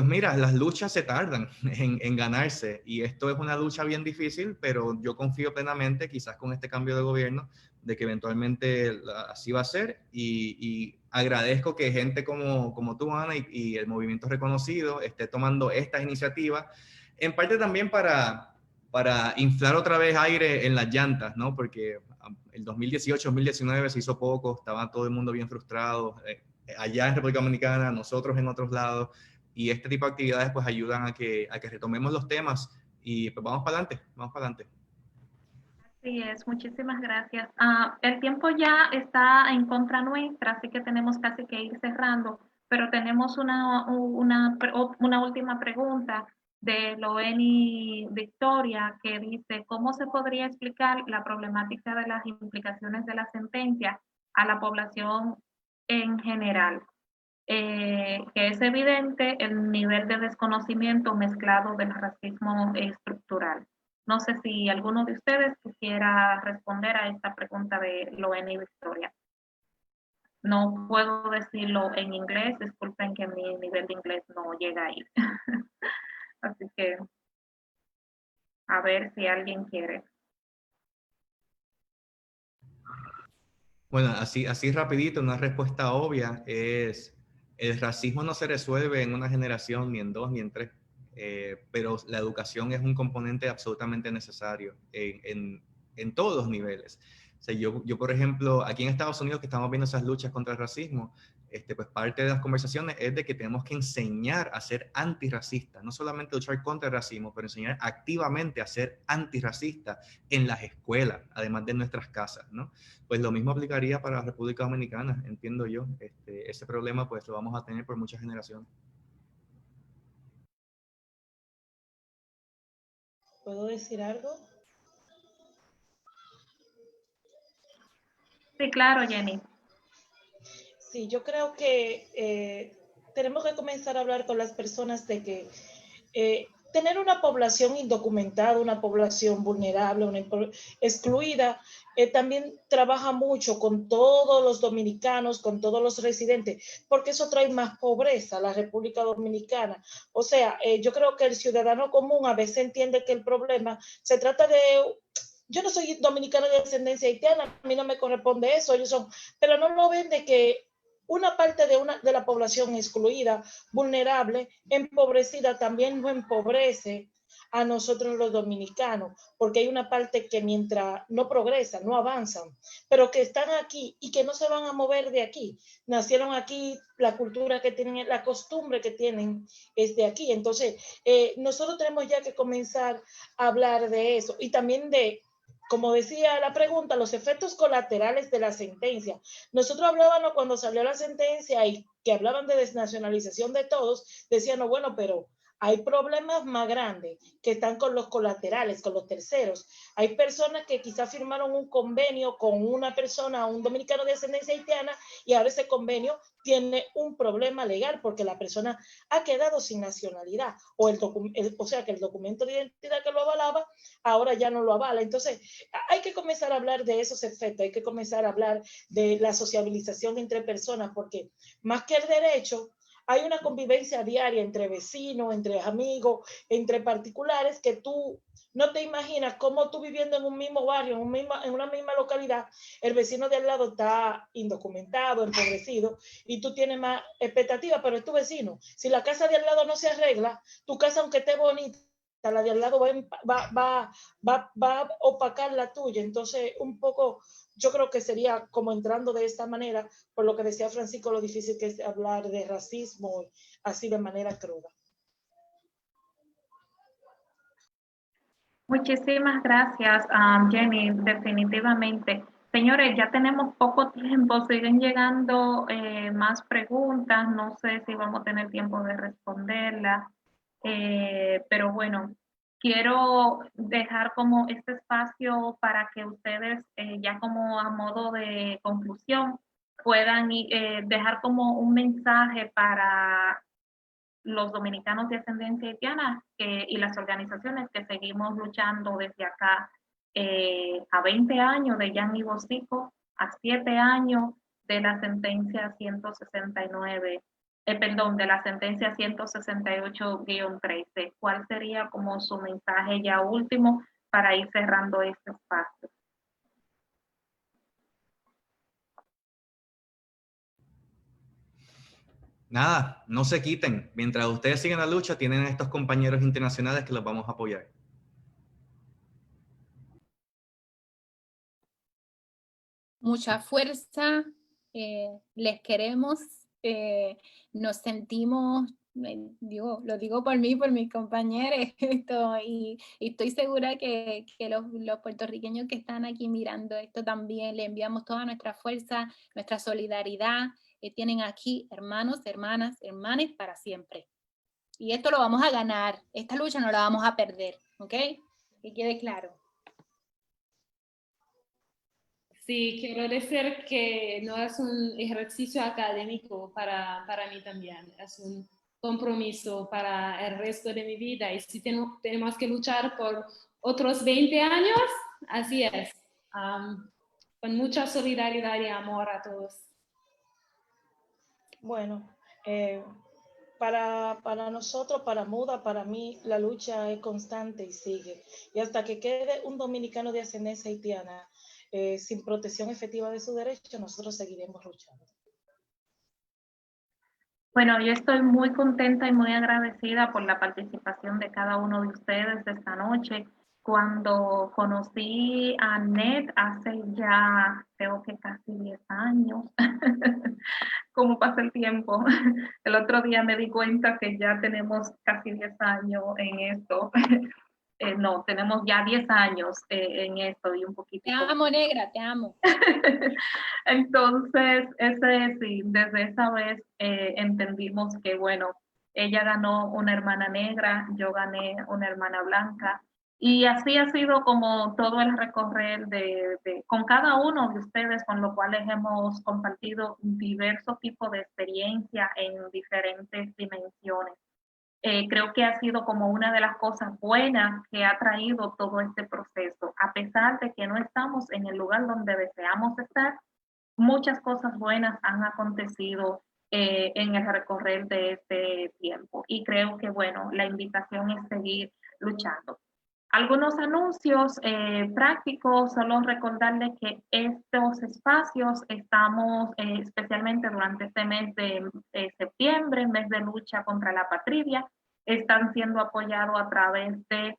C: mira, las luchas se tardan en ganarse, y esto es una lucha bien difícil, pero yo confío plenamente, quizás con este cambio de gobierno, de que eventualmente así va a ser, y agradezco que gente como tú, Ana, y el movimiento reconocido esté tomando estas iniciativas, en parte también para inflar otra vez aire en las llantas, ¿no? Porque el 2018-2019 se hizo poco, estaba todo el mundo bien frustrado, allá en República Dominicana, nosotros en otros lados. Y este tipo de actividades pues ayudan a que retomemos los temas y pues vamos para adelante, vamos para adelante.
A: Sí, muchísimas gracias. El tiempo ya está en contra nuestra, así que tenemos casi que ir cerrando, pero tenemos una última pregunta de Loeni Victoria que dice, ¿cómo se podría explicar la problemática de las implicaciones de la sentencia a la población en general? Que es evidente el nivel de desconocimiento mezclado del racismo estructural. No sé si alguno de ustedes quisiera responder a esta pregunta de Loeni Victoria. No puedo decirlo en inglés, disculpen que mi nivel de inglés no llega ahí. Así que a ver si alguien quiere.
C: Bueno, así rapidito, una respuesta obvia es, el racismo no se resuelve en una generación, ni en dos, ni en tres, pero la educación es un componente absolutamente necesario en todos los niveles. O sea, yo, por ejemplo, aquí en Estados Unidos que estamos viendo esas luchas contra el racismo, pues parte de las conversaciones es de que tenemos que enseñar a ser antirracistas, no solamente luchar contra el racismo, pero enseñar activamente a ser antirracistas en las escuelas, además de nuestras casas, ¿no? Pues lo mismo aplicaría para la República Dominicana, entiendo yo. Ese problema pues lo vamos a tener por muchas generaciones.
D: ¿Puedo decir algo?
A: Sí, claro, Jenny.
D: Sí, yo creo que tenemos que comenzar a hablar con las personas de que tener una población indocumentada, una población vulnerable, excluida, también trabaja mucho con todos los dominicanos, con todos los residentes, porque eso trae más pobreza a la República Dominicana. O sea, yo creo que el ciudadano común a veces entiende que el problema se trata de... Yo no soy dominicana de ascendencia haitiana, a mí no me corresponde eso, ellos son, pero no lo ven de que una parte de la población excluida, vulnerable, empobrecida, también no empobrece a nosotros los dominicanos, porque hay una parte que mientras no progresan, no avanzan, pero que están aquí y que no se van a mover de aquí. Nacieron aquí, la cultura que tienen, la costumbre que tienen es de aquí. Entonces, nosotros tenemos ya que comenzar a hablar de eso y también de, como decía la pregunta, los efectos colaterales de la sentencia. Nosotros hablábamos cuando salió la sentencia y que hablaban de desnacionalización de todos, decían, no, bueno, pero hay problemas más grandes que están con los colaterales, con los terceros. Hay personas que quizás firmaron un convenio con una persona, un dominicano de ascendencia haitiana, y ahora ese convenio tiene un problema legal porque la persona ha quedado sin nacionalidad o o sea que el documento de identidad que lo avalaba ahora ya no lo avala. Entonces, hay que comenzar a hablar de esos efectos, hay que comenzar a hablar de la sociabilización entre personas, porque más que el derecho, hay una convivencia diaria entre vecinos, entre amigos, entre particulares, que tú no te imaginas cómo tú viviendo en un mismo barrio, en una misma localidad, el vecino de al lado está indocumentado, empobrecido, y tú tienes más expectativas, pero es tu vecino. Si la casa de al lado no se arregla, tu casa, aunque esté bonita, la de al lado va a opacar la tuya. Entonces, un poco, yo creo que sería como entrando de esta manera, por lo que decía Francisco, lo difícil que es hablar de racismo así de manera cruda.
A: Muchísimas gracias, Jenny, definitivamente. Señores, ya tenemos poco tiempo, siguen llegando más preguntas, no sé si vamos a tener tiempo de responderlas, pero bueno, quiero dejar como este espacio para que ustedes, ya como a modo de conclusión, puedan dejar como un mensaje para los dominicanos de ascendencia haitiana y las organizaciones que seguimos luchando desde acá a 20 años de Jan y Bosico, a 7 años de la sentencia 169, perdón, de la sentencia 168-13. ¿Cuál sería como su mensaje ya último para ir cerrando este espacio?
C: Nada, no se quiten. Mientras ustedes siguen la lucha, tienen a estos compañeros internacionales que los vamos a apoyar.
B: Mucha fuerza, les queremos, nos sentimos lo digo por mí, por mis compañeros, y estoy segura que los puertorriqueños que están aquí mirando esto también, le enviamos toda nuestra fuerza, nuestra solidaridad. Tienen aquí hermanos, hermanas, hermanes para siempre. Y esto lo vamos a ganar, esta lucha no la vamos a perder, ¿ok? Que quede claro.
E: Sí, quiero decir que no es un ejercicio académico para mí también, es un compromiso para el resto de mi vida, y si tenemos que luchar por otros 20 años, así es, con mucha solidaridad y amor a todos.
D: Bueno, para nosotros, para Muda, para mí, la lucha es constante y sigue. Y hasta que quede un dominicano de ascendencia haitiana sin protección efectiva de sus derechos, nosotros seguiremos luchando.
A: Bueno, yo estoy muy contenta y muy agradecida por la participación de cada uno de ustedes esta noche. Cuando conocí a Ned hace ya, creo que casi 10 años, cómo pasa el tiempo. El otro día me di cuenta que ya tenemos casi 10 años en esto. No, tenemos ya 10 años en esto y un poquito.
B: Te amo, negra, te amo.
A: Entonces, sí, desde esa vez entendimos que, bueno, ella ganó una hermana negra, yo gané una hermana blanca, y así ha sido como todo el recorrer con cada uno de ustedes, con los cuales hemos compartido diversos tipos de experiencia en diferentes dimensiones. Creo que ha sido como una de las cosas buenas que ha traído todo este proceso. A pesar de que no estamos en el lugar donde deseamos estar, muchas cosas buenas han acontecido en el recorrer de este tiempo. Y creo que, bueno, la invitación es seguir luchando. Algunos anuncios prácticos, solo recordarles que estos espacios estamos especialmente durante este mes de septiembre, mes de lucha contra la apatridia, están siendo apoyados a través de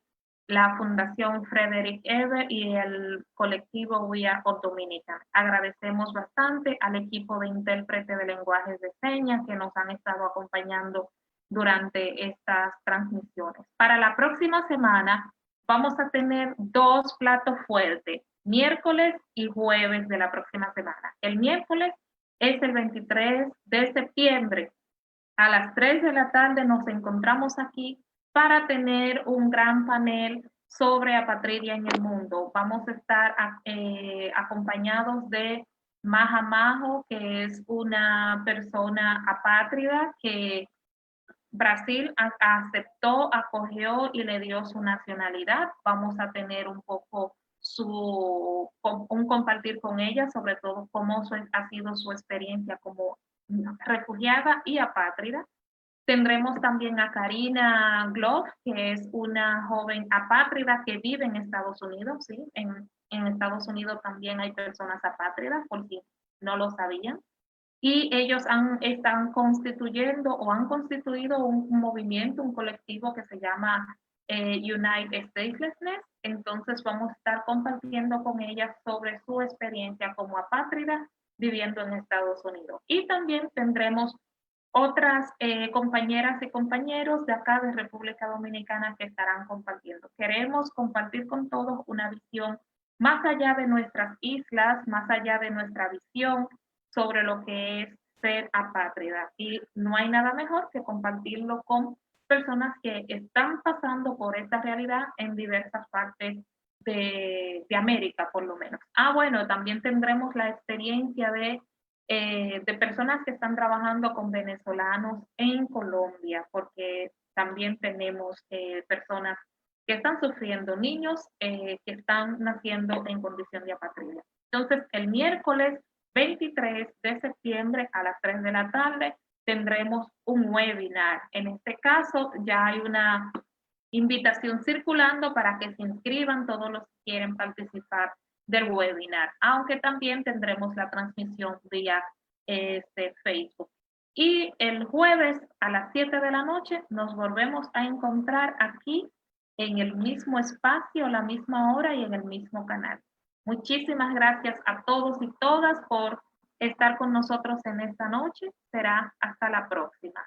A: la Fundación Frederick Ebert y el colectivo We Are All Dominican. Agradecemos bastante al equipo de intérprete de lenguajes de señas que nos han estado acompañando durante estas transmisiones. Para la próxima semana vamos a tener 2 platos fuertes, miércoles y jueves de la próxima semana. El miércoles es el 23 de septiembre. A las 3 de la tarde nos encontramos aquí para tener un gran panel sobre apatridia en el mundo. Vamos a estar acompañados de Maja Majo, que es una persona apátrida que Brasil aceptó, acogió y le dio su nacionalidad. Vamos a tener un poco un compartir con ella, sobre todo cómo ha sido su experiencia como refugiada y apátrida. Tendremos también a Karina Glock, que es una joven apátrida que vive en Estados Unidos. ¿Sí? En Estados Unidos también hay personas apátridas, por si no lo sabían. Y ellos están constituyendo o han constituido un movimiento, un colectivo que se llama United Statelessness. Entonces vamos a estar compartiendo con ellas sobre su experiencia como apátrida viviendo en Estados Unidos. Y también tendremos otras compañeras y compañeros de acá de República Dominicana que estarán compartiendo. Queremos compartir con todos una visión más allá de nuestras islas, más allá de nuestra visión sobre lo que es ser apátrida. Y no hay nada mejor que compartirlo con personas que están pasando por esta realidad en diversas partes de América, por lo menos. Bueno, también tendremos la experiencia de personas que están trabajando con venezolanos en Colombia, porque también tenemos personas que están sufriendo, niños que están naciendo en condición de apatridia. Entonces, el miércoles 23 de septiembre a las 3 de la tarde tendremos un webinar. En este caso, ya hay una invitación circulando para que se inscriban todos los que quieren participar del webinar, aunque también tendremos la transmisión vía Facebook. Y el jueves a las 7 de la noche nos volvemos a encontrar aquí en el mismo espacio, la misma hora y en el mismo canal. Muchísimas gracias a todos y todas por estar con nosotros en esta noche. Será hasta la próxima.